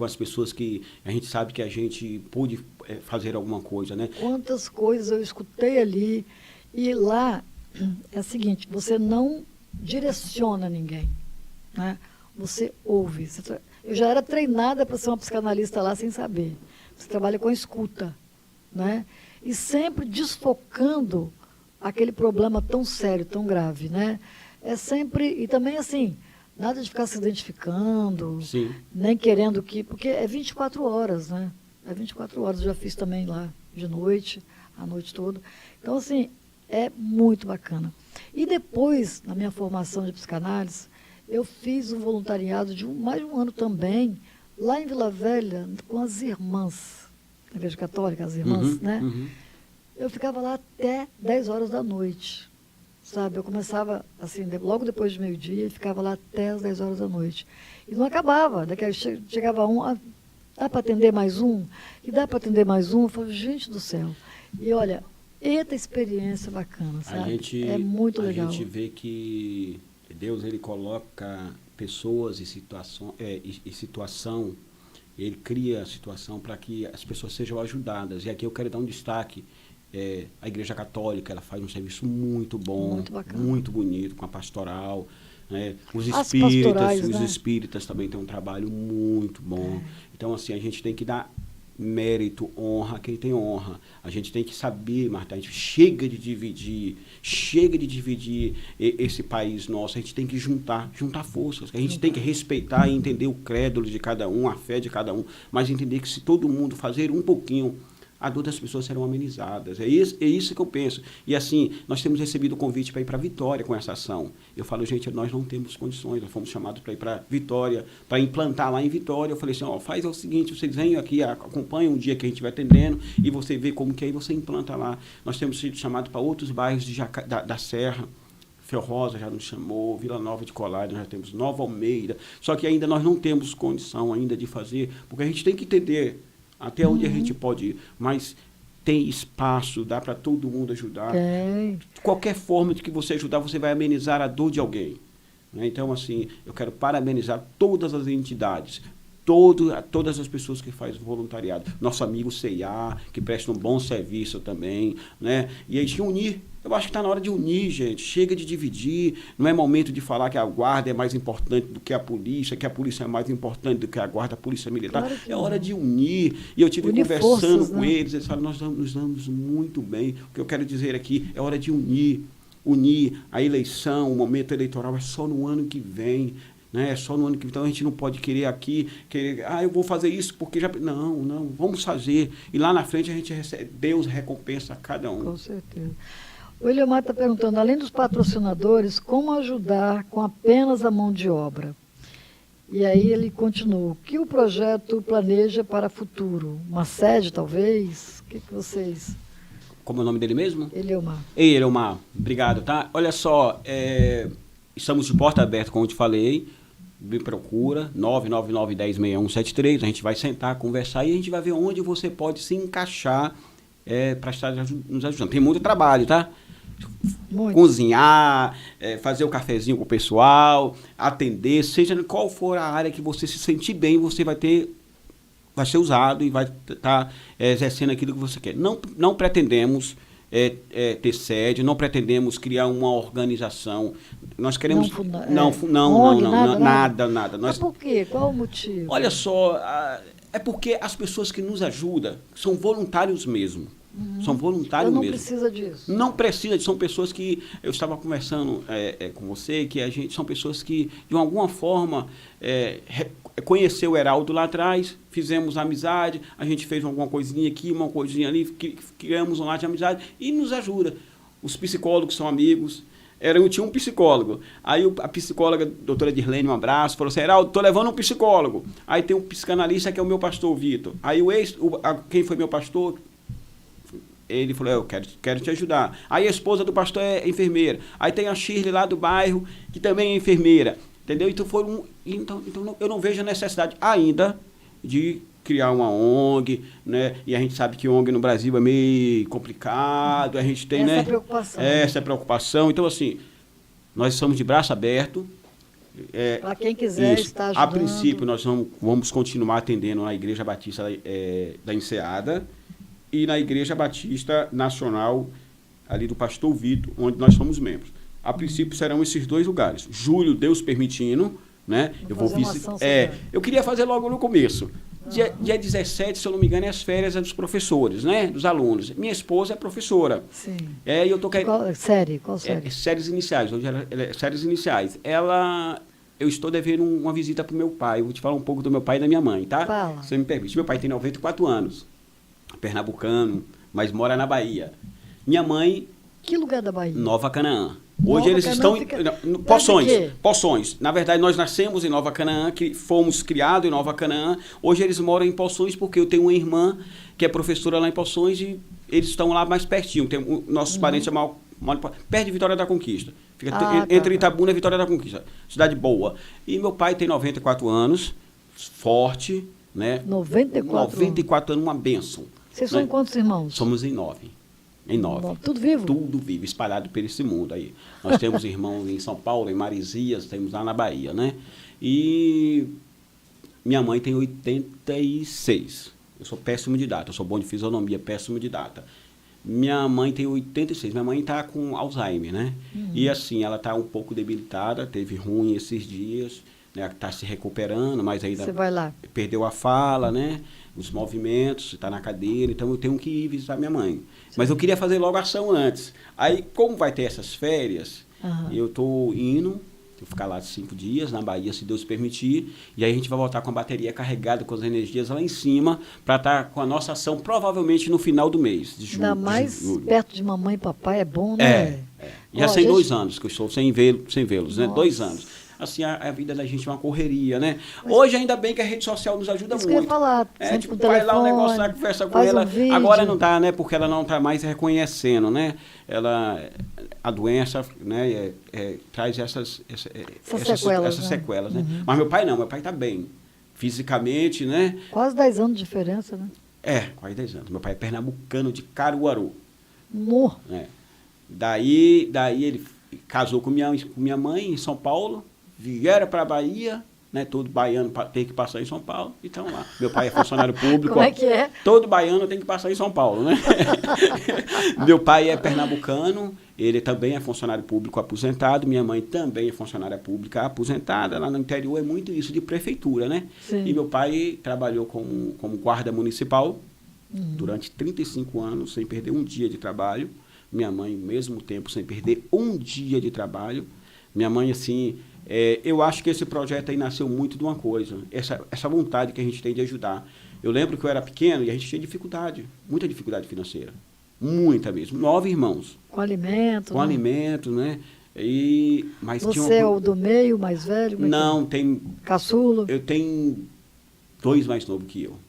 as pessoas que a gente sabe que a gente pôde fazer alguma coisa, né? Quantas coisas eu escutei ali. E lá é o seguinte, você não direciona ninguém, né? Você ouve. Eu já era treinada para ser uma psicanalista lá sem saber. Você trabalha com escuta, né? e sempre desfocando aquele problema tão sério, tão grave, né? É sempre, e também assim, nada de ficar se identificando, Sim. nem querendo que, porque é 24 horas, né? É 24 horas, eu já fiz também lá de noite, a noite toda. Então, assim, é muito bacana. E depois, na minha formação de psicanálise, eu fiz um voluntariado de mais de um ano também, lá em Vila Velha, com as irmãs, na Igreja Católica, as irmãs, né? Eu ficava lá até 10 horas da noite, sabe? Eu começava, assim, logo depois de meio-dia, e ficava lá até as 10 horas da noite. E não acabava, daqui a chegava dá para atender mais um? E dá para atender mais um? Eu falei, gente do céu. E olha, eita experiência bacana, sabe? É muito legal. A gente vê que Deus, ele coloca pessoas em situação, ele cria a situação para que as pessoas sejam ajudadas. E aqui eu quero dar um destaque. A Igreja Católica, ela faz um serviço muito bom, muito bacana, muito bonito, com a pastoral. Né? Os né? espíritas também têm um trabalho muito bom. Então, assim, a gente tem que dar mérito, honra a quem tem honra. A gente tem que saber, Marta, a gente chega de dividir esse país nosso. A gente tem que juntar forças. A gente tem que respeitar e entender o credo de cada um, a fé de cada um, mas entender que se todo mundo fazer um pouquinho, a dor das pessoas serão amenizadas. É isso que eu penso. E assim, nós temos recebido o convite para ir para Vitória com essa ação. Eu falo, gente, nós não temos condições, nós fomos chamados para ir para Vitória, para implantar lá em Vitória. Eu falei assim, faz o seguinte, vocês venham aqui, acompanham um dia que a gente vai atendendo e você vê como que aí você implanta lá. Nós temos sido chamados para outros bairros da Serra. Ferrosa já nos chamou, Vila Nova de Colares, nós já temos Nova Almeida. Só que ainda nós não temos condição ainda de fazer, porque a gente tem que entender até onde a gente pode ir, mas tem espaço, dá para todo mundo ajudar. De qualquer forma de que você ajudar, você vai amenizar a dor de alguém. Né? Então, assim, eu quero parabenizar todas as entidades, todas as pessoas que fazem voluntariado. Nosso amigo C&A, que presta um bom serviço também. Né? E aí, se unir. Eu acho que está na hora de unir, gente. Chega de dividir. Não é momento de falar que a guarda é mais importante do que a polícia é mais importante do que a guarda, a polícia militar. Claro que é hora de unir. E eu tive conversando forças, com eles falam, nós nos damos muito bem. O que eu quero dizer aqui é hora de unir. Unir a eleição, o momento eleitoral é só no ano que vem. Né? É só no ano que vem. Então a gente não pode querer eu vou fazer isso porque já... Não, vamos fazer. E lá na frente a gente recebe, Deus recompensa a cada um. Com certeza. O Eliomar está perguntando, além dos patrocinadores, como ajudar com apenas a mão de obra? E aí ele continua, o que o projeto planeja para o futuro? Uma sede, talvez? O que vocês... Como é o nome dele mesmo? Eliomar. Ei, Eliomar, obrigado, tá? Olha só, estamos de porta aberta, como eu te falei, me procura, 999-106173, a gente vai sentar, conversar e a gente vai ver onde você pode se encaixar para estar nos ajudando. Tem muito trabalho, tá? Muito. Cozinhar, fazer o cafezinho com o pessoal, atender, seja qual for a área que você se sentir bem, você vai ser usado e vai estar exercendo aquilo que você quer. Não pretendemos ter sede, não pretendemos criar uma organização. Nós queremos... Nada. Mas por quê? Qual o motivo? Olha só, é porque as pessoas que nos ajudam são voluntários mesmo. São voluntários mesmo. Não precisa disso. Não precisa, são pessoas que... Eu estava conversando com você, que são pessoas que, de alguma forma, conheceu o Heraldo lá atrás, fizemos amizade, a gente fez alguma coisinha aqui, uma coisinha ali, criamos um laço de amizade e nos ajuda. Os psicólogos são amigos. Eu tinha um psicólogo. Aí a psicóloga, doutora Dirlene, um abraço, falou assim, Heraldo, estou levando um psicólogo. Aí tem um psicanalista que é o meu pastor, Vitor. Aí quem foi meu pastor... Ele falou, eu quero te ajudar. Aí a esposa do pastor é enfermeira. Aí tem a Shirley lá do bairro, que também é enfermeira. Entendeu? Então eu não vejo a necessidade ainda de criar uma ONG, né? E a gente sabe que ONG no Brasil é meio complicado. A gente tem, essa preocupação. Então, assim, nós estamos de braço aberto. Para quem quiser estar ajudando. A princípio, nós vamos continuar atendendo na Igreja Batista da Enseada e na Igreja Batista Nacional, ali do Pastor Vitor, onde nós somos membros. A princípio serão esses 2 lugares. Julho, Deus permitindo, né? Eu queria fazer logo no começo. Dia 17, se eu não me engano, é as férias dos professores, né? Dos alunos. Minha esposa é professora. Sim. E eu tô querendo... Qual série? Qual série? Séries iniciais. Hoje ela é séries iniciais. Eu estou devendo uma visita para o meu pai. Eu vou te falar um pouco do meu pai e da minha mãe, tá? Fala. Se você me permite. Meu pai tem 94 anos. Pernambucano, mas mora na Bahia. Minha mãe... Que lugar da Bahia? Nova Canaã. Nova Hoje eles Canaã estão... Poções. Poções. Na verdade, nós nascemos em Nova Canaã, que fomos criados em Nova Canaã. Hoje eles moram em Poções porque eu tenho uma irmã que é professora lá em Poções e eles estão lá mais pertinho. Nossos parentes moram perto de Vitória da Conquista. Fica entre Itabuna e Vitória da Conquista. Cidade boa. E meu pai tem 94 anos, forte, né? 94 anos, uma bênção. Vocês são quantos irmãos? Somos em 9. Em 9. Tudo vivo? Tudo vivo, espalhado por esse mundo aí. Nós temos irmãos em São Paulo, em Marizias, temos lá na Bahia, né? E minha mãe tem 86. Eu sou péssimo de data, eu sou bom de fisionomia, péssimo de data. Minha mãe tem 86, minha mãe está com Alzheimer, né? E assim, ela está um pouco debilitada, teve ruim esses dias, né? Está se recuperando, mas ainda Você vai lá. Perdeu a fala, né? Os movimentos, está na cadeira, então eu tenho que ir visitar minha mãe. Sim. Mas eu queria fazer logo a ação antes. Aí, como vai ter essas férias, eu estou indo, vou ficar lá 5 dias na Bahia, se Deus permitir, e aí a gente vai voltar com a bateria carregada, com as energias lá em cima, para estar com a nossa ação provavelmente no final do mês, de julho. Ainda mais perto de mamãe e papai, é bom, né? Já tem 2 anos que eu estou sem vê-los, né? 2 anos. Assim, a vida da gente é uma correria, né? Hoje, ainda bem que a rede social nos ajuda muito. Que eu ia falar, tipo, vai lá o negócio lá, conversa com ela. Agora não dá, né? Porque ela não está mais reconhecendo, né? A doença, né? Traz essas sequelas, né? Mas meu pai não, meu pai está bem. Fisicamente, né? Quase 10 anos de diferença, né? Quase 10 anos. Meu pai é pernambucano de Caruaru. Daí ele casou com minha mãe em São Paulo. Vieram para a Bahia, né? Todo baiano tem que passar em São Paulo, e estão lá. Meu pai é funcionário público. Como é que é? Todo baiano tem que passar em São Paulo, né? Meu pai é pernambucano, ele também é funcionário público aposentado, minha mãe também é funcionária pública aposentada. Lá no interior é muito isso de prefeitura, né? Sim. E meu pai trabalhou como guarda municipal durante 35 anos, sem perder um dia de trabalho. Minha mãe, ao mesmo tempo, sem perder um dia de trabalho. Minha mãe, assim... eu acho que esse projeto aí nasceu muito de uma coisa, essa vontade que a gente tem de ajudar. Eu lembro que eu era pequeno e a gente tinha dificuldade, muita dificuldade financeira, muita mesmo. 9 irmãos. Com alimento. Com alimento, né? Mas você é o do meio, mais velho? Não, tem... Caçulo? Eu tenho 2 mais novos que eu.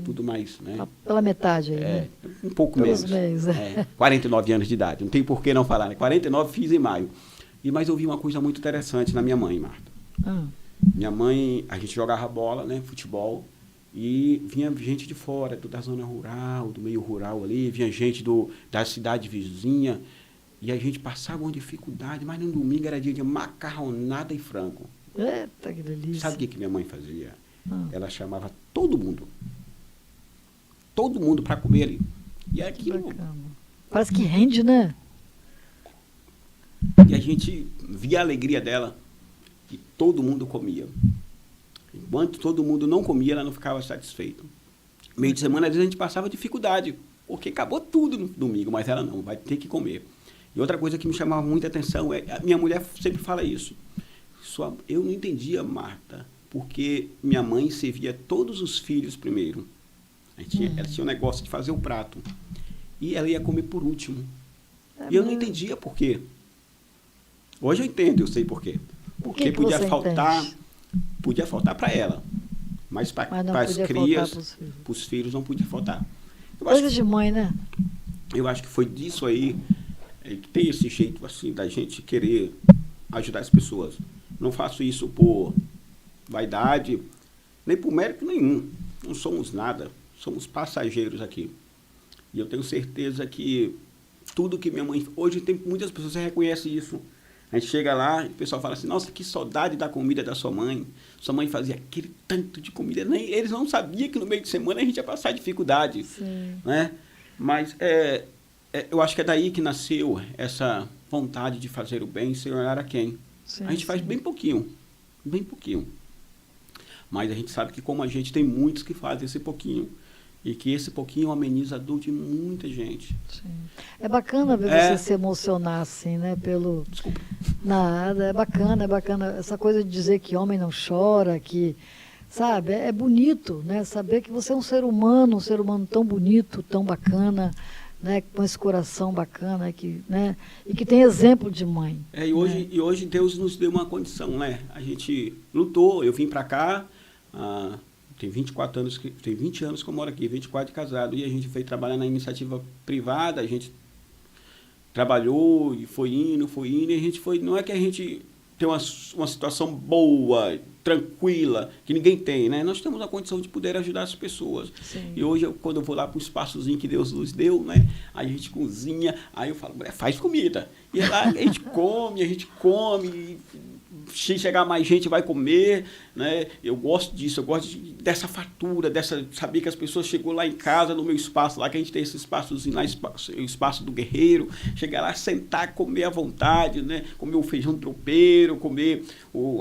Tudo mais, né? Pela metade aí, né? Um pouco Pelos menos. meios. 49 anos de idade, não tem por que não falar, né? 49 fiz em maio. Mas eu vi uma coisa muito interessante na minha mãe, Marta. Minha mãe, a gente jogava bola, né, futebol, e vinha gente de fora, da zona rural, do meio rural ali, vinha gente da cidade vizinha, e a gente passava uma dificuldade, mas no domingo era dia de macarronada e frango. Eita, que delícia. Sabe o que minha mãe fazia? Ela chamava todo mundo para comer ali. E aquilo... Parece que rende, né? E a gente via a alegria dela, que todo mundo comia. Enquanto todo mundo não comia, ela não ficava satisfeita. Meio de semana, às vezes, a gente passava dificuldade, porque acabou tudo no domingo, mas ela não, vai ter que comer. E outra coisa que me chamava muita atenção a minha mulher sempre fala isso. Eu não entendia, Marta, porque minha mãe servia todos os filhos primeiro. Ela tinha um negócio de fazer o prato. E ela ia comer por último. E eu não entendia por quê. Hoje eu entendo, eu sei por quê. Porque podia faltar para ela. Mas para as crias, para os filhos, não podia faltar. Coisa de mãe, né? Eu acho que foi disso aí, que tem esse jeito assim, da gente querer ajudar as pessoas. Não faço isso por vaidade, nem por mérito nenhum. Não somos nada, somos passageiros aqui. E eu tenho certeza que tudo que minha mãe... Hoje tem muitas pessoas que reconhecem isso. A gente chega lá e o pessoal fala assim, nossa, que saudade da comida da sua mãe. Sua mãe fazia aquele tanto de comida. Eles não sabiam que no meio de semana a gente ia passar dificuldade. Sim. Né? Mas eu acho que é daí que nasceu essa vontade de fazer o bem sem olhar a quem. Sim, a gente faz bem pouquinho. Bem pouquinho. Mas a gente sabe que como a gente tem muitos que fazem esse pouquinho, e que esse pouquinho ameniza a dor de muita gente. Sim. É bacana ver você se emocionar assim, né? Desculpa. Nada, é bacana, é bacana. Essa coisa de dizer que homem não chora, que, sabe, é bonito, né? Saber que você é um ser humano tão bonito, tão bacana, né? Com esse coração bacana, que, né? E que tem exemplo de mãe. E hoje Deus nos deu uma condição, né? A gente lutou, eu vim para cá, tem 24 anos, tem 20 anos que eu moro aqui, 24 de casado, e a gente foi trabalhar na iniciativa privada, a gente trabalhou e foi indo, e a gente foi, não é que a gente tem uma situação boa, tranquila, que ninguém tem, né? Nós temos a condição de poder ajudar as pessoas. Sim. E hoje, quando eu vou lá para um espaçozinho que Deus nos deu, né? Aí a gente cozinha, aí eu falo, mulher, faz comida. E lá a gente come, se chegar mais gente vai comer, né? Eu gosto disso, dessa fartura, saber que as pessoas chegou lá em casa, no meu espaço lá, que a gente tem esse espaçozinho lá, o espaço do guerreiro, chegar lá, sentar, comer à vontade, né? Comer o feijão tropeiro, comer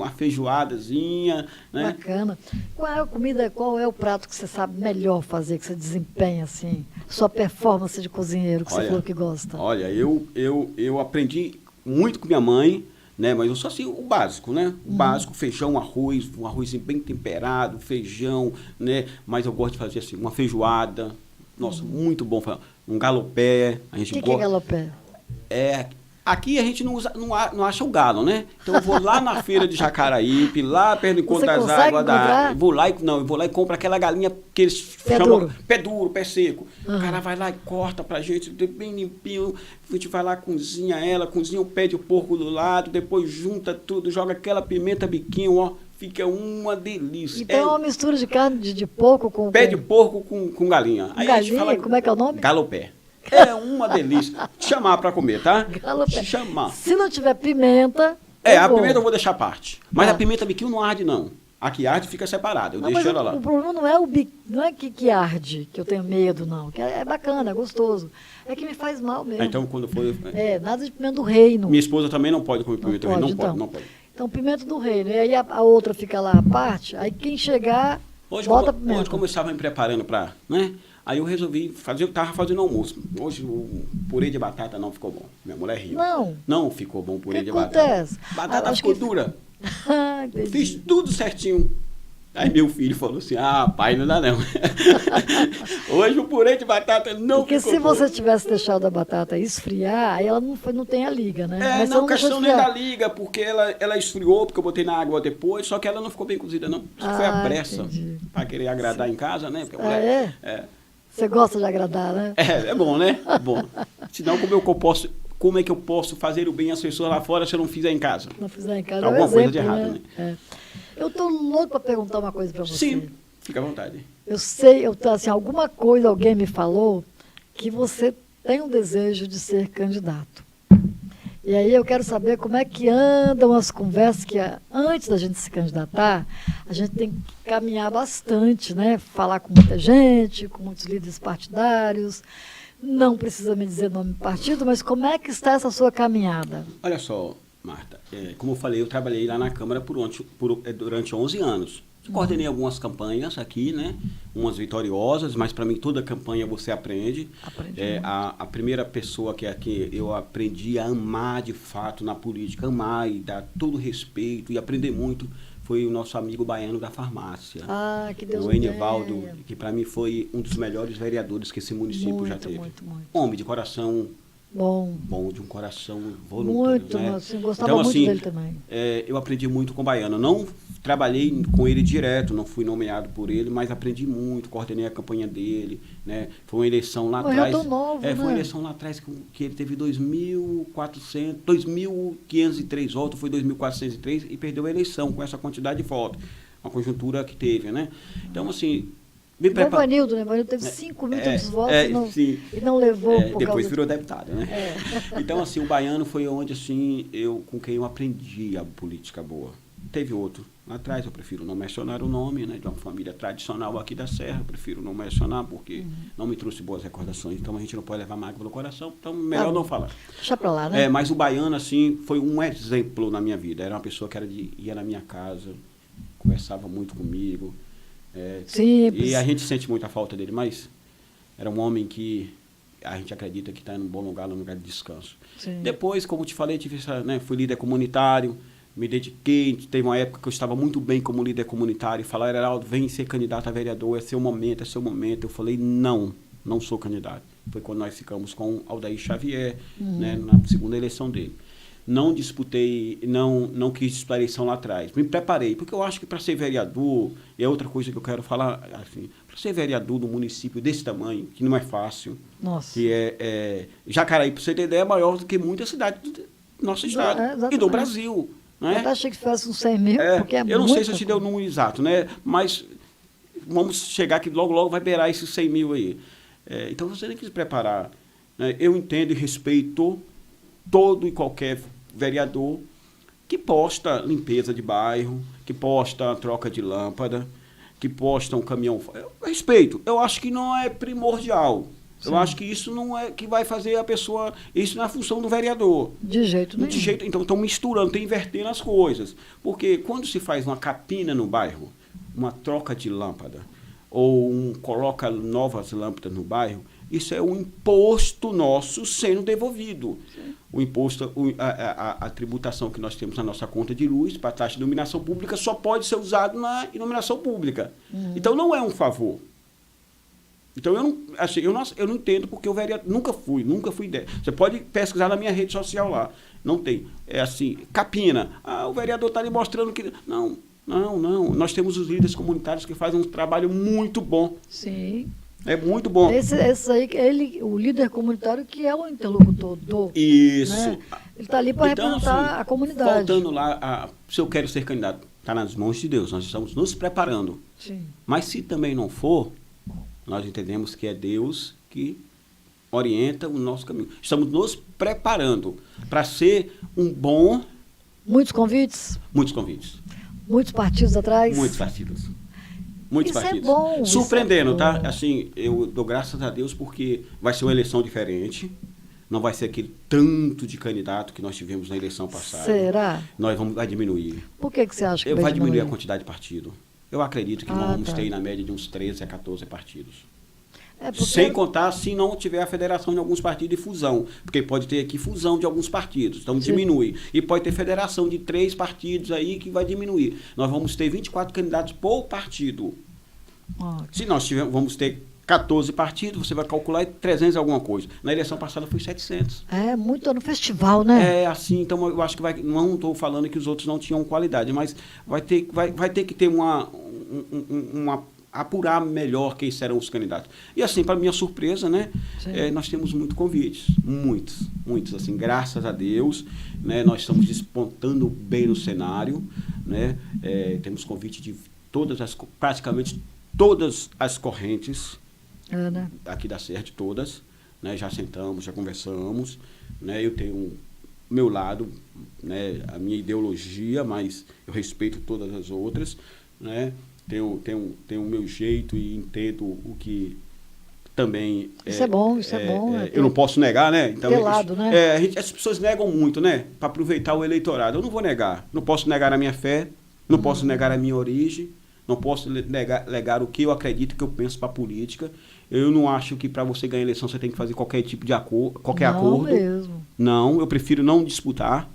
a feijoadazinha, né? Bacana. Qual é a comida, qual é o prato que você sabe melhor fazer, que você desempenha, assim, sua performance de cozinheiro, que você falou que gosta? Olha, eu aprendi muito com minha mãe, né? Mas eu só assim, o básico, né? O básico, feijão, arroz, um arrozinho bem temperado, feijão, né? Mas eu gosto de fazer assim, uma feijoada. Nossa, muito bom. Um galopé. A gente O que é galopé? Aqui a gente não acha o galo, né? Então eu vou lá na feira de Jacaraípe, lá perto do Encontro das Águas da... Eu vou lá e compro aquela galinha que eles chamam pé duro, pé seco. O cara vai lá e corta pra gente, bem limpinho. A gente vai lá, cozinha o pé de porco do lado, depois junta tudo, joga aquela pimenta biquinho, ó. Fica uma delícia. Então é uma mistura de carne de porco com... Pé de porco com galinha. Aí galinha, a gente fala, como é que é o nome? Galopé. É uma delícia. Te chamar para comer, tá? Galopé. Te chamar. Se não tiver pimenta... a pimenta eu vou deixar à parte. Mas a pimenta biquinho não arde, não. A que arde fica separada. Eu deixo ela lá. O problema não é que arde, que eu tenho medo, não. Que é bacana, é gostoso. É que me faz mal mesmo. Então, quando for... nada de pimenta do reino. Minha esposa também não pode comer pimenta do reino. Não pode. Então, pimenta do reino. E aí a outra fica lá à parte. Aí quem chegar, bota pimenta. Hoje, como eu estava me preparando para... né? Aí eu resolvi fazer, eu estava fazendo almoço. Hoje o purê de batata não ficou bom. Minha mulher riu. Não ficou bom o purê de batata. Batata ficou dura. Fiz tudo certinho. Aí meu filho falou assim, pai, não dá não. Hoje o purê de batata não Porque ficou se bom. Você tivesse deixado a batata esfriar, aí ela não tem a liga, né? Mas não questão nem da liga, porque ela esfriou, porque eu botei na água depois, só que ela não ficou bem cozida, não. Isso foi a pressa, para querer agradar em casa, né? Porque a mulher, Você gosta de agradar, né? É bom, né? Bom. Senão, como é que eu posso fazer o bem às pessoas lá fora se eu não fizer em casa? Não fizer em casa, alguma coisa de errado, né? Eu tô louco para perguntar uma coisa para você. Sim, fica à vontade. Eu sei, assim, alguma coisa alguém me falou que você tem um desejo de ser candidato. E aí eu quero saber como é que andam as conversas, que antes da gente se candidatar, a gente tem que caminhar bastante, né? Falar com muita gente, com muitos líderes partidários. Não precisa me dizer nome do partido, mas como é que está essa sua caminhada? Olha só, Marta, como eu falei, eu trabalhei lá na Câmara durante 11 anos. Coordenei algumas campanhas aqui, né? Umas vitoriosas, mas para mim toda campanha você aprende. A primeira pessoa que eu aprendi a amar de fato na política, amar e dar todo respeito e aprender muito, foi o nosso amigo baiano da farmácia. Que Deus o Enivaldo, que para mim foi um dos melhores vereadores que esse município já teve. Muito. Homem de coração. Bom, de um coração voluntário. Muito, né? Gostava muito dele também. Eu aprendi muito com o baiano. Não trabalhei com ele direto, não fui nomeado por ele, mas aprendi muito, coordenei a campanha dele, né? Foi uma eleição lá atrás. Tão novo, Foi uma eleição lá atrás que ele teve 2.503 votos, foi 2.403 e perdeu a eleição com essa quantidade de votos. Uma conjuntura que teve, né? Então, assim... Vanildo, né? Vanildo teve 5 mil votos e não levou por depois virou deputado, né? Então, assim, o baiano foi onde, assim, com quem eu aprendi a política boa. Teve outro. Lá atrás eu prefiro não mencionar o nome, né? De uma família tradicional aqui da Serra, eu prefiro não mencionar porque não me trouxe boas recordações. Então, a gente não pode levar mágoa pelo coração, então melhor não falar. Deixa pra lá, né? Mas o baiano, assim, foi um exemplo na minha vida. Era uma pessoa que ia na minha casa, conversava muito comigo. Simples. E a gente sente muita falta dele, mas era um homem que a gente acredita que está em um bom lugar, num lugar de descanso. Sim. Depois, como te falei, fui líder comunitário, me dediquei, teve uma época que eu estava muito bem como líder comunitário, falaram, Heraldo, vem ser candidato a vereador, é seu momento, é seu momento. Eu falei, não sou candidato. Foi quando nós ficamos com Aldair Xavier, né, na segunda eleição dele. Não disputei, não quis disputar a eleição lá atrás. Me preparei, porque eu acho que para ser vereador, e é outra coisa que eu quero falar, assim, para ser vereador num município desse tamanho, que não é fácil, Nossa. que Jacaraí, para você ter ideia, é maior do que muitas cidades do nosso estado e do Brasil. Né? Eu até achei que fosse uns 100 mil, porque é eu não sei se eu muita te dei o número exato, né? Mas vamos chegar que logo vai beirar esses 100 mil aí. Então você tem que se preparar. Né? Eu entendo e respeito todo e qualquer vereador que posta limpeza de bairro, que posta troca de lâmpada, que posta um caminhão. Eu respeito. Eu acho que não é primordial. Sim. Eu acho que isso não é que vai fazer a pessoa. Isso não é a função do vereador. De jeito nenhum. De jeito, então estão misturando, estão invertendo as coisas. Porque quando se faz uma capina no bairro, uma troca de lâmpada, ou coloca novas lâmpadas no bairro, isso é um imposto nosso sendo devolvido. Sim. O imposto, a tributação que nós temos na nossa conta de luz para a taxa de iluminação pública só pode ser usado na iluminação pública. Então não é um favor. Então eu não entendo porque o vereador nunca fui ideia. Você pode pesquisar na minha rede social lá. Não tem. É assim, capina. O vereador está ali mostrando que. Não. Nós temos os líderes comunitários que fazem um trabalho muito bom. Sim. É muito bom. Esse aí, o líder comunitário que é o interlocutor. Isso. Né? Ele está ali para representar assim, a comunidade. Faltando lá, se eu quero ser candidato, está nas mãos de Deus. Nós estamos nos preparando. Sim. Mas se também não for, nós entendemos que é Deus que orienta o nosso caminho. Estamos nos preparando para ser um bom... Muitos convites? Muitos convites. Muitos partidos atrás? Muitos partidos. Muitos isso partidos. É bom. Surpreendendo, isso tá? Assim, eu dou graças a Deus porque vai ser uma eleição diferente. Não vai ser aquele tanto de candidato que nós tivemos na eleição passada. Será? Vai diminuir. Por que você acha que vai diminuir a quantidade de partido. Eu acredito que nós vamos ter na média de uns 13 a 14 partidos. Sem contar se não tiver a federação de alguns partidos e fusão. Porque pode ter aqui fusão de alguns partidos, então diminui. E pode ter federação de 3 partidos aí que vai diminuir. Nós vamos ter 24 candidatos por partido. Se nós vamos ter 14 partidos, você vai calcular 300 e alguma coisa. Na eleição passada foi 700. Muito no festival, né? Assim, então eu acho que não estou falando que os outros não tinham qualidade, mas vai ter que ter apurar melhor quem serão os candidatos. E assim, para minha surpresa, né, nós temos muitos convites, muitos, assim, graças a Deus, né, nós estamos despontando bem no cenário, né, temos convite de praticamente todas as correntes né? Aqui da Serra, de todas, né, já sentamos, já conversamos, né, eu tenho meu lado, né, a minha ideologia, mas eu respeito todas as outras, né, tenho o meu jeito e entendo o que também... Isso é bom. Eu não posso negar, né? Então, lado, né? As pessoas negam muito, né? Para aproveitar o eleitorado. Eu não vou negar. Não posso negar a minha fé, não posso negar a minha origem, não posso negar o que eu acredito, que eu penso para a política. Eu não acho que para você ganhar a eleição você tem que fazer qualquer tipo de acordo. Não mesmo. Não, eu prefiro não disputar.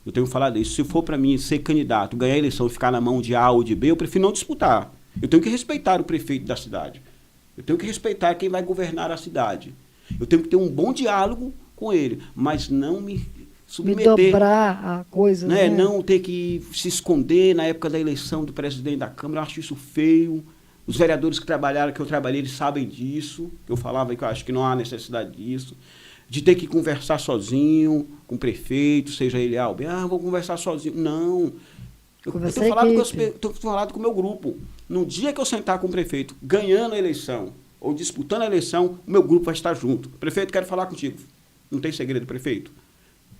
Eu tenho falado isso. Se for para mim ser candidato, ganhar a eleição e ficar na mão de A ou de B, eu prefiro não disputar. Eu tenho que respeitar o prefeito da cidade. Eu tenho que respeitar quem vai governar a cidade. Eu tenho que ter um bom diálogo com ele, mas não me submeter. Me dobrar a coisa, né? Não ter que se esconder na época da eleição do presidente da Câmara. Eu acho isso feio. Os vereadores que eu trabalhei, eles sabem disso. Eu falava que eu acho que não há necessidade disso. De ter que conversar sozinho com o prefeito, seja ele vou conversar sozinho. Não. Eu estou falando com o meu grupo. No dia que eu sentar com o prefeito, ganhando a eleição, ou disputando a eleição, o meu grupo vai estar junto. Prefeito, quero falar contigo. Não tem segredo, prefeito?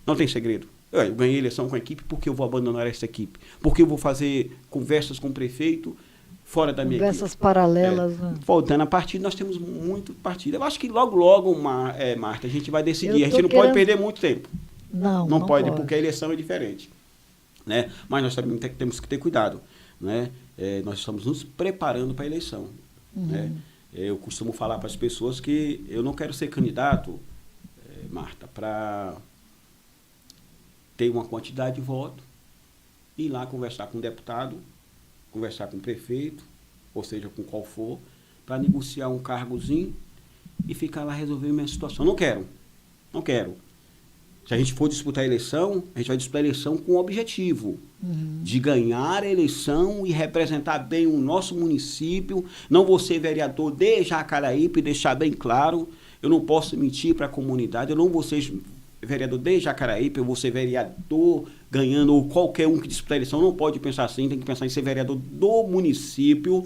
Não tem segredo. Eu ganhei a eleição com a equipe, porque eu vou abandonar essa equipe? Porque eu vou fazer conversas com o prefeito fora da minha equipe. Conversas paralelas. Né? Voltando a partido, nós temos muito partido. Eu acho que logo, Marta, a gente vai decidir. A gente não pode perder muito tempo. Não pode, porque a eleição é diferente. Né? Mas nós também temos que ter cuidado. né? Nós estamos nos preparando para a eleição. Né? Eu costumo falar para as pessoas que eu não quero ser candidato, Marta, para ter uma quantidade de voto, ir lá conversar com o deputado, conversar com o prefeito, ou seja, com qual for, para negociar um cargozinho e ficar lá resolvendo a minha situação. Não quero. Não quero. Se a gente for disputar a eleição, a gente vai disputar a eleição com o objetivo de ganhar a eleição e representar bem o nosso município. Não vou ser vereador de Jacaraípe, deixar bem claro. Eu não posso mentir para a comunidade. Eu não vou ser vereador de Jacaraípe, eu vou ser vereador ganhando, ou qualquer um que disputa a eleição não pode pensar assim, tem que pensar em ser vereador do município,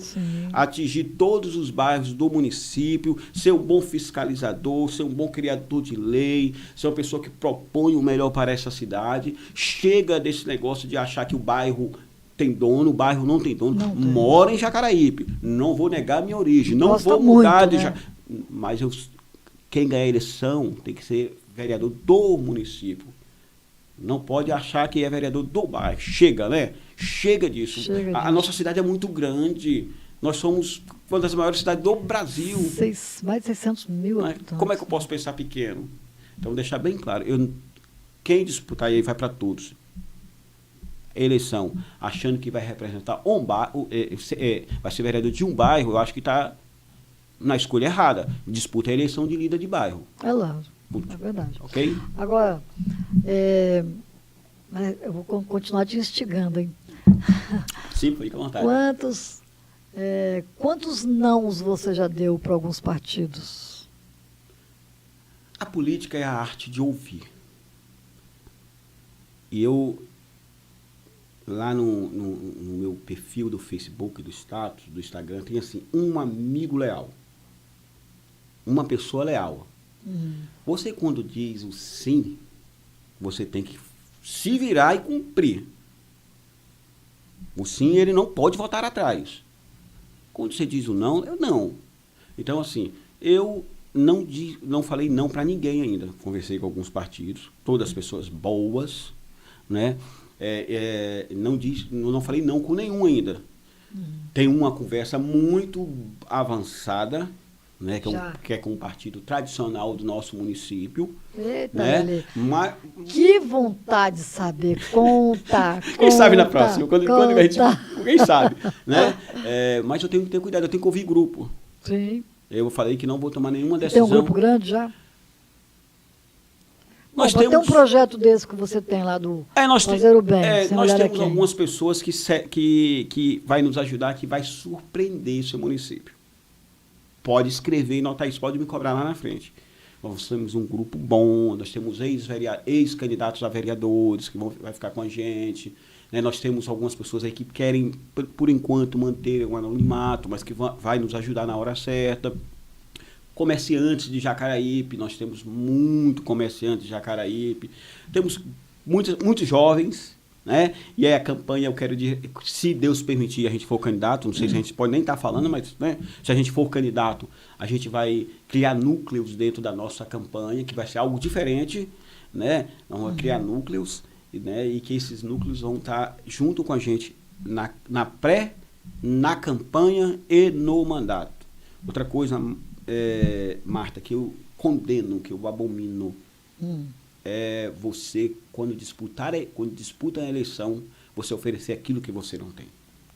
atingir todos os bairros do município, ser um bom fiscalizador, ser um bom criador de lei, ser uma pessoa que propõe o melhor para essa cidade. Chega desse negócio de achar que o bairro tem dono, o bairro não tem dono. Não tem. Moro em Jacaraípe, não vou negar a minha origem, não vou mudar muito, né? Mas quem ganhar a eleição tem que ser vereador do município. Não pode achar que é vereador do bairro. Chega, né? Chega disso. A nossa cidade é muito grande. Nós somos uma das maiores cidades do Brasil. Mais de 600 mil habitantes. Como é que eu posso pensar pequeno? Então, deixar bem claro. Quem disputar aí vai para todos. Eleição, achando que vai representar um bairro, vai ser vereador de um bairro, eu acho que está na escolha errada. Disputa a eleição de líder de bairro. É lá. É verdade. Ok? Agora, eu vou continuar te instigando, hein? Sim, fica à vontade. Quantos nãos você já deu para alguns partidos? A política é a arte de ouvir. E eu, lá no meu perfil do Facebook, do status, do Instagram, tem assim, um amigo leal. Uma pessoa leal. Você, quando diz o sim, você tem que se virar e cumprir. O sim, ele não pode voltar atrás. Quando você diz o não, eu não. Então, assim, eu não falei não para ninguém ainda. Conversei com alguns partidos, todas as pessoas boas, né? Não falei não com nenhum ainda. Tem uma conversa muito avançada, né, que é com o partido tradicional do nosso município. Eita, né? Que vontade de saber. Conta. Quem sabe na próxima? Quando a gente, quem sabe? Né? Mas eu tenho que ter cuidado, eu tenho que ouvir grupo. Sim. Eu falei que não vou tomar nenhuma decisão. Tem um grupo grande já? Nós temos um projeto desse que você tem lá do Fazer o Bem. Nós temos algumas pessoas que vai nos ajudar, que vai surpreender esse município. Pode escrever e notar isso, pode me cobrar lá na frente. Nós temos um grupo bom, nós temos ex-candidatos a vereadores que vai ficar com a gente. Né? Nós temos algumas pessoas aí que querem, por enquanto, manter um anonimato, mas que vai nos ajudar na hora certa. Comerciantes de Jacaraípe, nós temos muito comerciante de Jacaraípe. Temos muitos jovens, né? E aí a campanha, eu quero dizer, se Deus permitir, a gente for candidato, não sei se a gente pode nem estar falando, mas, né, se a gente for candidato, a gente vai criar núcleos dentro da nossa campanha, que vai ser algo diferente, né? Vamos criar núcleos, né? E que esses núcleos vão estar junto com a gente na campanha e no mandato. Outra coisa, Marta, que eu condeno, que eu abomino, é você, quando disputa a eleição, você oferecer aquilo que você não tem.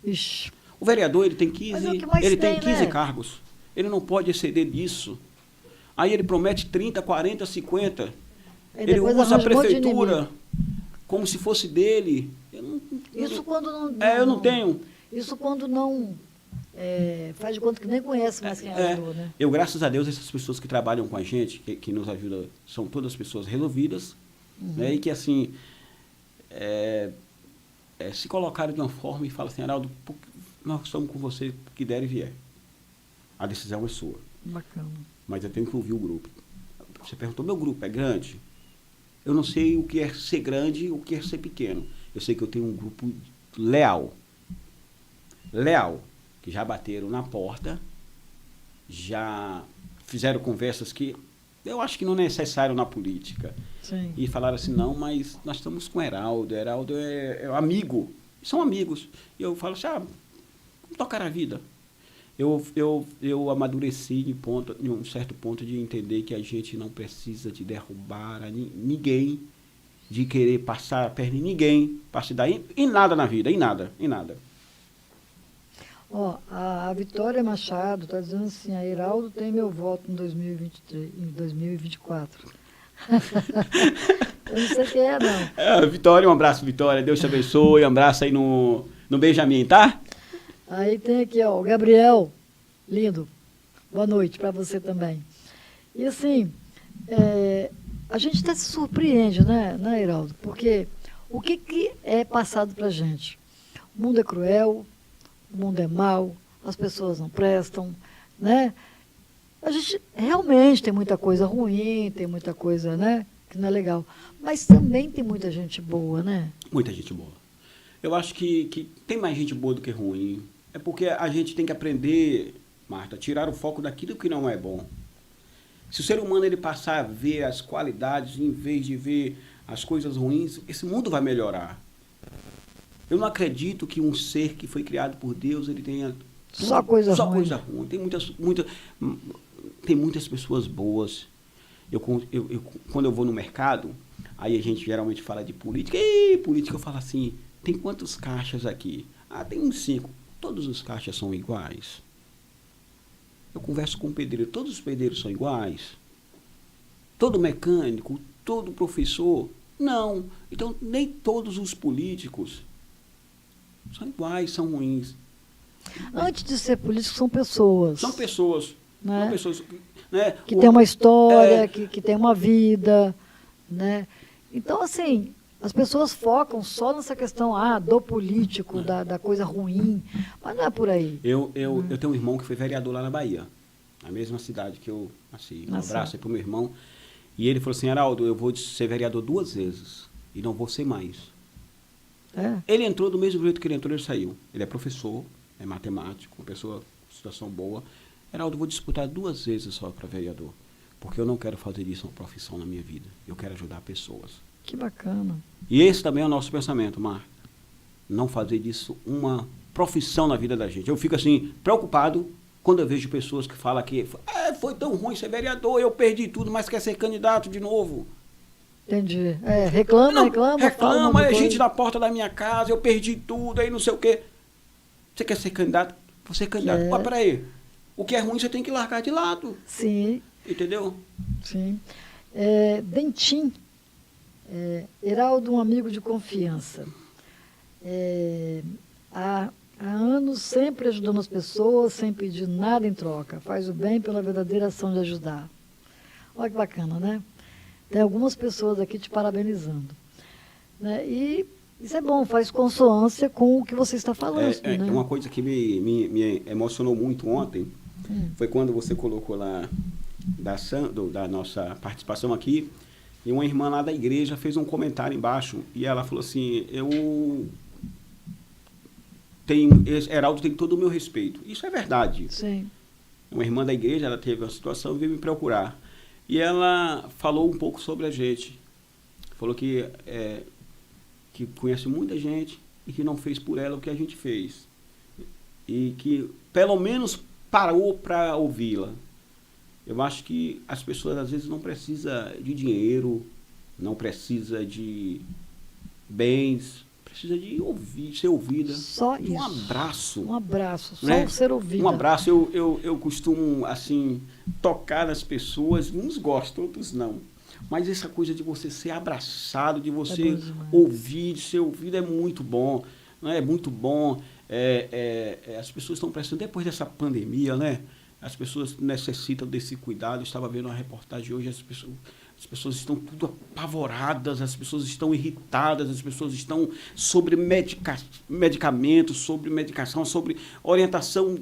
Ixi. O vereador, ele tem 15 cargos. Ele não pode exceder disso. Aí ele promete 30, 40, 50. Ele usa a prefeitura como se fosse dele. Isso quando não... eu não tenho. Isso quando não... faz de conta que nem conhece mais quem ajudou, né? Eu, graças a Deus, essas pessoas que trabalham com a gente, que nos ajudam, são todas pessoas resolvidas, né? E que, assim, se colocaram de uma forma e falam assim, Araldo, nós estamos com você, que der e vier. A decisão é sua. Bacana. Mas eu tenho que ouvir o grupo. Você perguntou, meu grupo é grande? Eu não sei o que é ser grande e o que é ser pequeno. Eu sei que eu tenho um grupo leal, que já bateram na porta, já fizeram conversas que eu acho que não é necessário na política. Sim. E falaram assim, não, mas nós estamos com o Heraldo é amigo. São amigos. E eu falo assim, vamos tocar a vida. Eu amadureci em um certo ponto de entender que a gente não precisa de derrubar ninguém, de querer passar a perna em ninguém, para se dar em nada na vida, em nada. Ó, a Vitória Machado está dizendo assim, a Iraldo tem meu voto em 2024. Eu não sei quem é, não. Vitória, um abraço, Vitória. Deus te abençoe. Um abraço aí no Benjamin, tá? Aí tem aqui, ó, o Gabriel, lindo. Boa noite para você também. E assim, a gente até se surpreende, né, Iraldo? Porque o que é passado para a gente? O mundo é cruel, o mundo é mau, as pessoas não prestam, né? A gente realmente tem muita coisa ruim, tem muita coisa, né, que não é legal. Mas também tem muita gente boa, né? Muita gente boa. Eu acho que tem mais gente boa do que ruim. É porque a gente tem que aprender, Marta, tirar o foco daquilo que não é bom. Se o ser humano ele passar a ver as qualidades em vez de ver as coisas ruins, esse mundo vai melhorar. Eu não acredito que um ser que foi criado por Deus, ele tenha só coisa ruim. Tem muitas pessoas boas. Quando eu vou no mercado, aí a gente geralmente fala de política. E política eu falo assim, tem quantos caixas aqui? Tem uns 5. Todos os caixas são iguais. Eu converso com o pedreiro, todos os pedreiros são iguais? Todo mecânico, todo professor? Não. Então, nem todos os políticos são iguais, são ruins. Antes de ser político, são pessoas. São pessoas. Né? São pessoas, né? Que tem uma história, que tem uma vida. Né? Então, assim, as pessoas focam só nessa questão do político, da coisa ruim. Mas não é por aí. Eu tenho um irmão que foi vereador lá na Bahia, na mesma cidade que eu nasci. Um abraço aí pro meu irmão. E ele falou assim, Araldo, eu vou ser vereador 2 vezes e não vou ser mais. Ele entrou do mesmo jeito que ele entrou, ele saiu. Ele é professor, é matemático, uma pessoa com situação boa. Araldo, eu vou disputar 2 vezes só para vereador, porque eu não quero fazer isso uma profissão na minha vida. Eu quero ajudar pessoas. Que bacana. E esse também é o nosso pensamento, Marta. Não fazer disso uma profissão na vida da gente. Eu fico assim, preocupado quando eu vejo pessoas que falam que foi tão ruim ser vereador, eu perdi tudo, mas quer ser candidato de novo. Entendi. Reclama. Reclama, a gente na porta da minha casa, eu perdi tudo, aí não sei o quê. Você quer ser candidato? Você é candidato. Mas peraí, o que é ruim você tem que largar de lado. Sim. Entendeu? Sim. Dentim. Heraldo, um amigo de confiança. Há anos sempre ajudando as pessoas, sem pedir nada em troca. Faz o bem pela verdadeira ação de ajudar. Olha que bacana, né? Tem algumas pessoas aqui te parabenizando. Né? E isso é bom, faz consonância com o que você está falando. Né? Uma coisa que me emocionou muito ontem foi quando você colocou lá da nossa participação aqui, e uma irmã lá da igreja fez um comentário embaixo, e ela falou assim, Heraldo tem todo o meu respeito. Isso é verdade. Sim. Uma irmã da igreja, ela teve uma situação e veio me procurar. E ela falou um pouco sobre a gente. Falou que conhece muita gente e que não fez por ela o que a gente fez. E que, pelo menos, parou para ouvi-la. Eu acho que as pessoas, às vezes, não precisam de dinheiro, não precisam de bens, precisa de ser ouvida. Só isso. Um abraço. Um abraço, só né? ser ouvida. Um abraço. Eu costumo, assim, tocar nas pessoas, uns gostam, outros não. Mas essa coisa de você ser abraçado, de você ouvir, de ser ouvido é muito bom. Né? É muito bom. As pessoas estão precisando, depois dessa pandemia, né? As pessoas necessitam desse cuidado. Eu estava vendo uma reportagem hoje, as pessoas estão tudo apavoradas, as pessoas estão irritadas, as pessoas estão sobre medicamentos, sobre medicação, sobre orientação.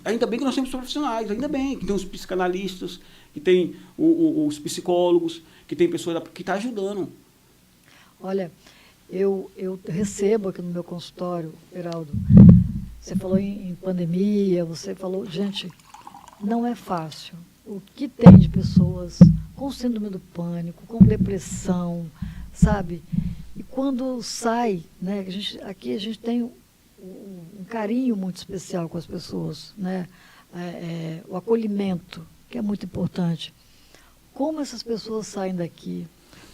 Ainda bem que nós temos profissionais, ainda bem que tem os psicanalistas, que tem os psicólogos, que tem pessoas que estão ajudando. Olha, eu recebo aqui no meu consultório, Heraldo, você falou em pandemia, você falou, gente, não é fácil. O que tem de pessoas com síndrome do pânico, com depressão, sabe? E quando sai, né? Aqui a gente tem um carinho muito especial com as pessoas, né? O acolhimento, que é muito importante. Como essas pessoas saem daqui,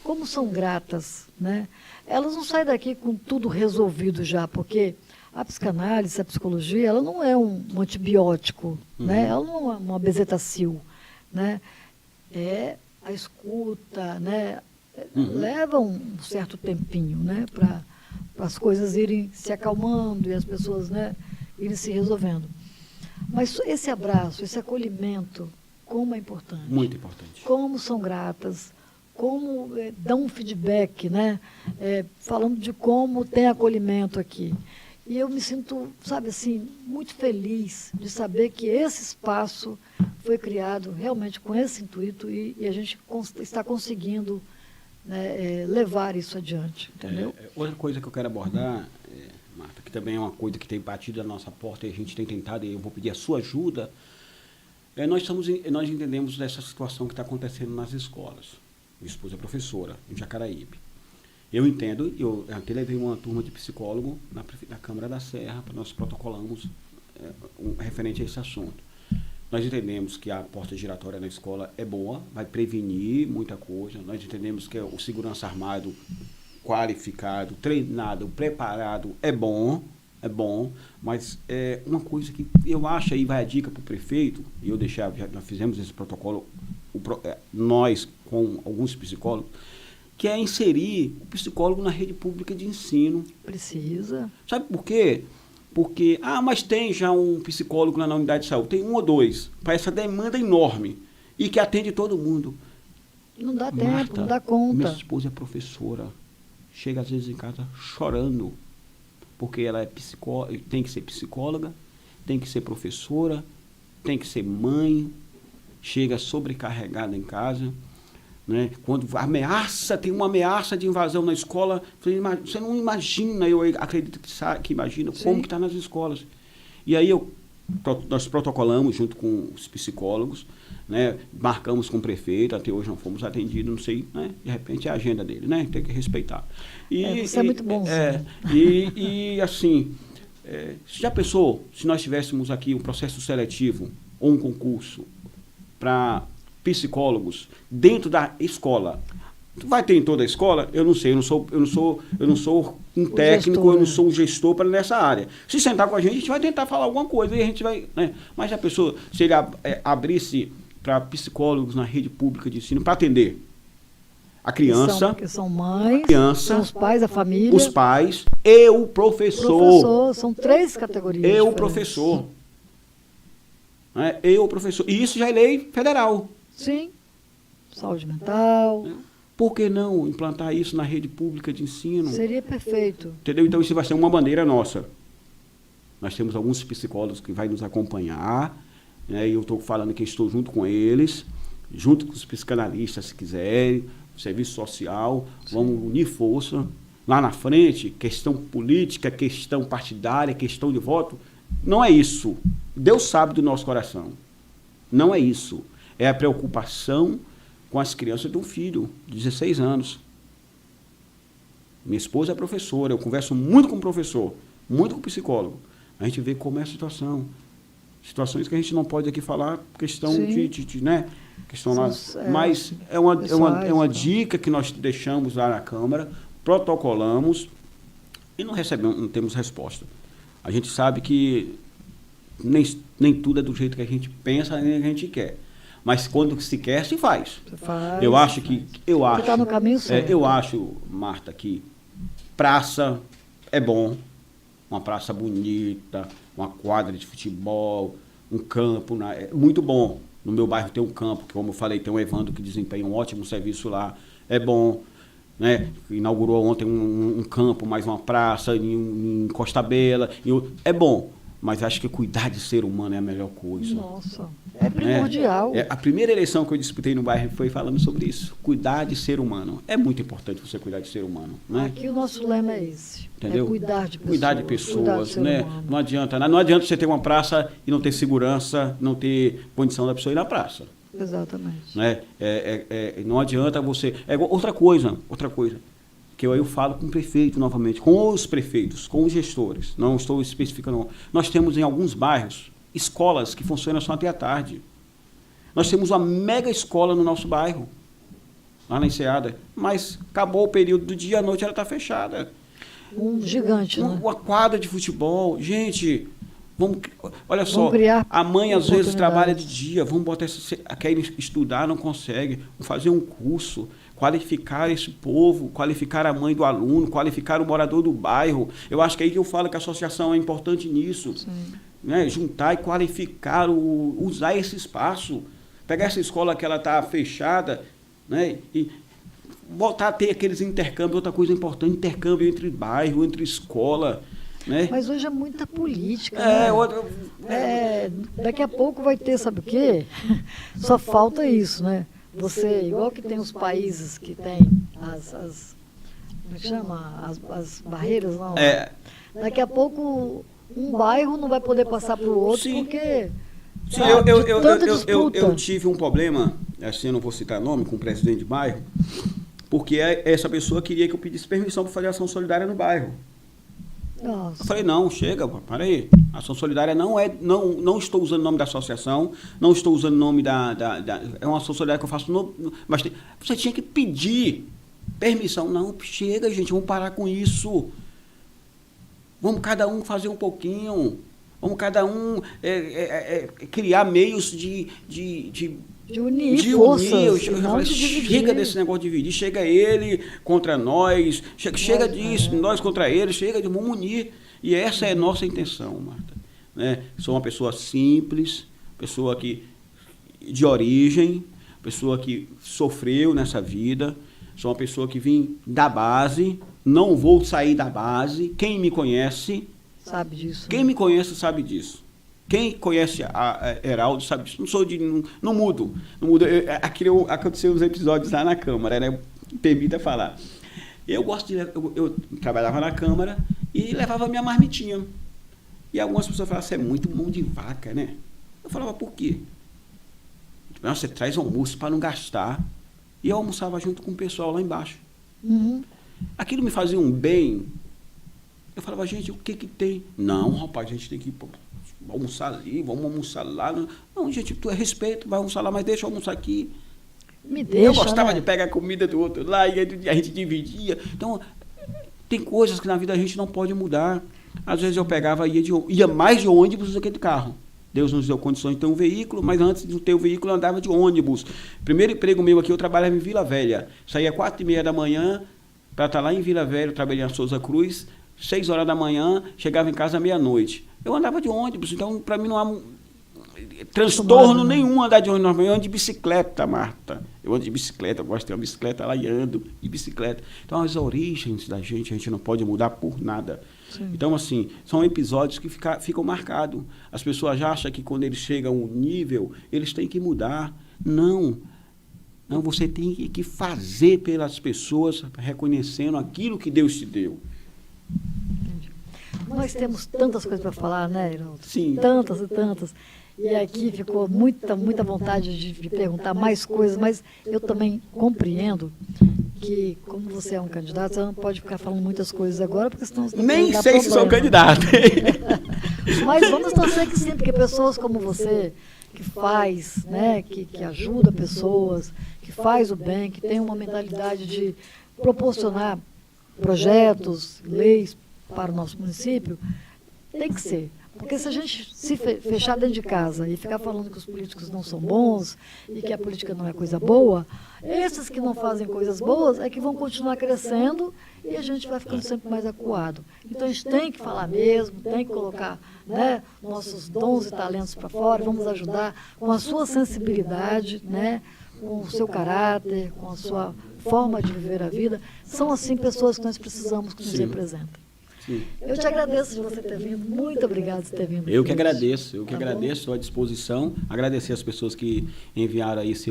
como são gratas, né? Elas não saem daqui com tudo resolvido já, porque a psicanálise, a psicologia, ela não é um antibiótico, né? Ela não é uma bezetacil, né? É a escuta, né? Leva um certo tempinho, né? Para as coisas irem se acalmando e as pessoas, né? Irem se resolvendo. Mas esse abraço, esse acolhimento, como é importante. Muito importante. Como são gratas, como dão um feedback, né? Falando de como tem acolhimento aqui. E eu me sinto, sabe assim, muito feliz de saber que esse espaço foi criado realmente com esse intuito e a gente está conseguindo, né, levar isso adiante, entendeu? Outra coisa que eu quero abordar, Marta, que também é uma coisa que tem batido na nossa porta e a gente tem tentado, e eu vou pedir a sua ajuda, nós entendemos dessa situação que está acontecendo nas escolas. Minha esposa é professora em Jacaraípe. Eu entendo, eu até levei uma turma de psicólogo na Câmara da Serra, para nós protocolamos referente a esse assunto. Nós entendemos que a porta giratória na escola é boa, vai prevenir muita coisa. Nós entendemos que o segurança armado, qualificado, treinado, preparado, é bom, mas é uma coisa que eu acho, aí vai a dica para o prefeito, e eu nós fizemos esse protocolo, nós com alguns psicólogos, que é inserir o psicólogo na rede pública de ensino. Precisa. Sabe por quê? Porque, mas tem já um psicólogo lá na unidade de saúde, tem 1 ou 2, para essa demanda enorme, e que atende todo mundo. Não dá tempo, Marta, não dá conta. Minha esposa é professora, chega às vezes em casa chorando, porque ela é tem que ser psicóloga, tem que ser professora, tem que ser mãe, chega sobrecarregada em casa, né? Quando tem uma ameaça de invasão na escola, você não imagina, eu acredito que imagina. Sim. Como que está nas escolas. E aí nós protocolamos junto com os psicólogos, né? Marcamos com o prefeito, até hoje não fomos atendidos, não sei, né? De repente é a agenda dele, né? Tem que respeitar. Você é muito bom. Assim, já pensou se nós tivéssemos aqui um processo seletivo ou um concurso para psicólogos dentro da escola? Vai ter em toda a escola? Eu não sei, eu não sou um técnico, eu não sou um gestor para nessa área. Se sentar com a gente vai tentar falar alguma coisa e a gente vai, né? Mas a pessoa, se ele abrisse para psicólogos na rede pública de ensino para atender a criança, que são mães, criança, são os pais, a família, os pais e o professor. São 3 categorias. E o professor. E o professor. E isso já é lei federal. Sim. Saúde mental. Por que não implantar isso na rede pública de ensino? Seria perfeito. Entendeu? Então isso vai ser uma bandeira nossa. Nós temos alguns psicólogos que vão nos acompanhar, né? E eu estou falando que estou junto com eles, junto com os psicanalistas, se quiserem, serviço social. Sim. Vamos unir força. Lá na frente, questão política, questão partidária, questão de voto, não é isso. Deus sabe do nosso coração. Não é isso. É a preocupação com as crianças de um filho de 16 anos. Minha esposa é professora, eu converso muito com o professor, muito com o psicólogo. A gente vê como é a situação. Situações que a gente não pode aqui falar, questão né? Questão lá. Mas é uma dica que nós deixamos lá na Câmara, protocolamos e não temos resposta. A gente sabe que nem tudo é do jeito que a gente pensa, nem que a gente quer. Mas quando se quer, se faz. Eu acho que está no caminho certo. Eu acho, Marta, que praça é bom, uma praça bonita, uma quadra de futebol, um campo, é muito bom. No meu bairro tem um campo, que como eu falei, tem um Evandro que desempenha um ótimo serviço lá, é bom. Né? Inaugurou ontem um campo, mais uma praça em Costa Bela, é bom. Mas acho que cuidar de ser humano é a melhor coisa. Nossa, é primordial. A primeira eleição que eu disputei no bairro foi falando sobre isso. Cuidar de ser humano. É muito importante você cuidar de ser humano. Né? Aqui o nosso lema é esse. Entendeu? É cuidar de pessoas. Cuidar de pessoas, né? Não adianta você ter uma praça e não ter segurança, não ter condição da pessoa ir na praça. Exatamente. Né? Não adianta você... outra coisa que eu falo com o prefeito novamente, com os prefeitos, com os gestores, não estou especificando. Nós temos em alguns bairros escolas que funcionam só até a tarde. Nós temos uma mega escola no nosso bairro, lá na Enseada, mas acabou o período do dia, à noite ela está fechada. Um gigante, né? Uma quadra de futebol. Gente, olha só, criar a mãe às vezes oportunidades. trabalha de dia, vamos botar quer estudar, não consegue, vamos fazer um curso, qualificar esse povo, qualificar a mãe do aluno, qualificar o morador do bairro. Eu acho que é aí que eu falo que a associação é importante nisso. Né? Juntar e qualificar, usar esse espaço. Pegar essa escola que ela está fechada, né? E voltar a ter aqueles intercâmbios, outra coisa importante, intercâmbio entre bairro, entre escola. Né? Mas hoje é muita política. Daqui a pouco vai ter, sabe o quê? Só falta isso, né? Você, igual que tem os países que tem como é que chama? As barreiras, não. Daqui a pouco um bairro não vai poder passar para o outro, sim, porque sim, disputa. eu tive um problema, assim, eu não vou citar nome, com o presidente de bairro, porque essa pessoa queria que eu pedisse permissão para fazer ação solidária no bairro. Nossa. Eu falei, não, chega, para aí. A ação solidária não estou usando o nome da associação, não estou usando o nome é uma ação solidária que eu faço, mas você tinha que pedir permissão. Não, chega, gente, vamos parar com isso. Vamos cada um fazer um pouquinho. Vamos cada um criar meios de unir forças. Chega desse negócio de dividir, chega ele contra nós, chega disso, nós contra ele, vamos unir. E essa é a nossa intenção, Marta. Né? Sou uma pessoa simples, pessoa de origem, pessoa que sofreu nessa vida, sou uma pessoa que vim da base, não vou sair da base. Quem me conhece sabe disso. Quem me conhece sabe disso. Quem conhece a Heraldo sabe disso. Não mudo. Aconteceu uns episódios lá na Câmara, né? Permita falar. Eu trabalhava na Câmara e levava minha marmitinha. E algumas pessoas falavam, você é muito mão de vaca, né? Eu falava, por quê? Não, você traz almoço para não gastar. E eu almoçava junto com o pessoal lá embaixo. Uhum. Aquilo me fazia um bem. Eu falava, gente, o que tem? Não, rapaz, a gente tem que almoçar ali, vamos almoçar lá. Não, gente, tu é respeito, vai almoçar lá, mas deixa eu almoçar aqui. Me deixa, eu gostava, né? de pegar a comida do outro lá e a gente dividia. Então, tem coisas que na vida a gente não pode mudar. Às vezes eu pegava e ia mais de ônibus do que de carro. Deus nos deu condições de ter um veículo, mas antes de ter o veículo eu andava de ônibus. Primeiro emprego meu aqui, eu trabalhava em Vila Velha. Saía às 4h30 da manhã para estar lá em Vila Velha, eu trabalhei em Souza Cruz, 6 horas da manhã, chegava em casa à meia-noite. Eu andava de ônibus, então para mim não há transtorno nenhum andar de ônibus. Eu ando de bicicleta, Marta. Eu ando de bicicleta, eu gosto de ter uma bicicleta lá e ando de bicicleta. Então as origens da gente, a gente não pode mudar por nada. Sim. Então, assim, são episódios que ficam marcados. As pessoas acham que quando eles chegam a um nível, eles têm que mudar. Não, você tem que fazer pelas pessoas, reconhecendo aquilo que Deus te deu. Entendi. Nós temos tantas coisas para falar, né, Heraldo? Sim. Tantas e tantas. E aqui ficou muita vontade de perguntar mais coisas, mas eu também compreendo que, como você é um candidato, você não pode ficar falando muitas coisas agora, porque senão você nem vai dar sei se sou candidato. Mas vamos torcer que sim, porque pessoas como você, que faz, né, que ajuda pessoas, que faz o bem, que tem uma mentalidade de proporcionar projetos, leis para o nosso município, tem que ser. Porque se a gente se fechar dentro de casa e ficar falando que os políticos não são bons e que a política não é coisa boa, esses que não fazem coisas boas é que vão continuar crescendo e a gente vai ficando sempre mais acuado. Então a gente tem que falar mesmo, tem que colocar, né, nossos dons e talentos para fora, vamos ajudar com a sua sensibilidade, né, com o seu caráter, com a sua forma de viver a vida. São assim pessoas que nós precisamos que nos representem. Sim. Eu te agradeço de você ter vindo. Muito obrigado por ter vindo. Eu que agradeço, estou à disposição. Agradecer as pessoas que enviaram aí que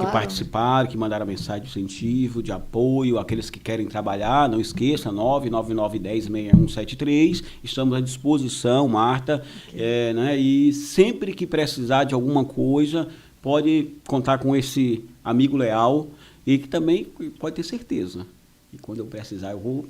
participaram, que mandaram mensagem de incentivo, de apoio, aqueles que querem trabalhar, não esqueça, 999106173. Estamos à disposição, Marta. Okay. Né, e sempre que precisar de alguma coisa, pode contar com esse amigo leal e que também pode ter certeza. E quando eu precisar, eu vou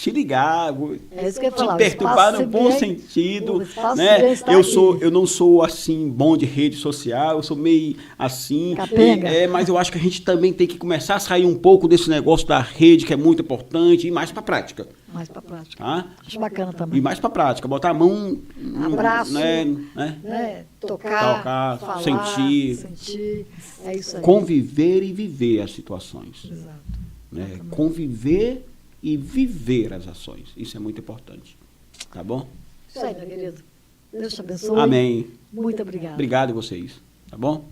te ligar, vou É isso que eu ia te falar, o perturbar no espaço bom CBN sentido, o espaço né? CBN está Eu não sou assim bom de rede social, eu sou meio assim, Capenga. mas eu acho que a gente também tem que começar a sair um pouco desse negócio da rede, que é muito importante, e mais para prática. Mais para prática. Tá? Acho bacana também. E mais para prática, botar a mão, Abraço, né? tocar, falar, sentir, é isso aí. Conviver e viver as situações. Exato. Né? Conviver e viver as ações. Isso é muito importante. Tá bom? Isso aí, meu querido. Deus te abençoe. Amém. Muito obrigada. Obrigado a vocês. Tá bom?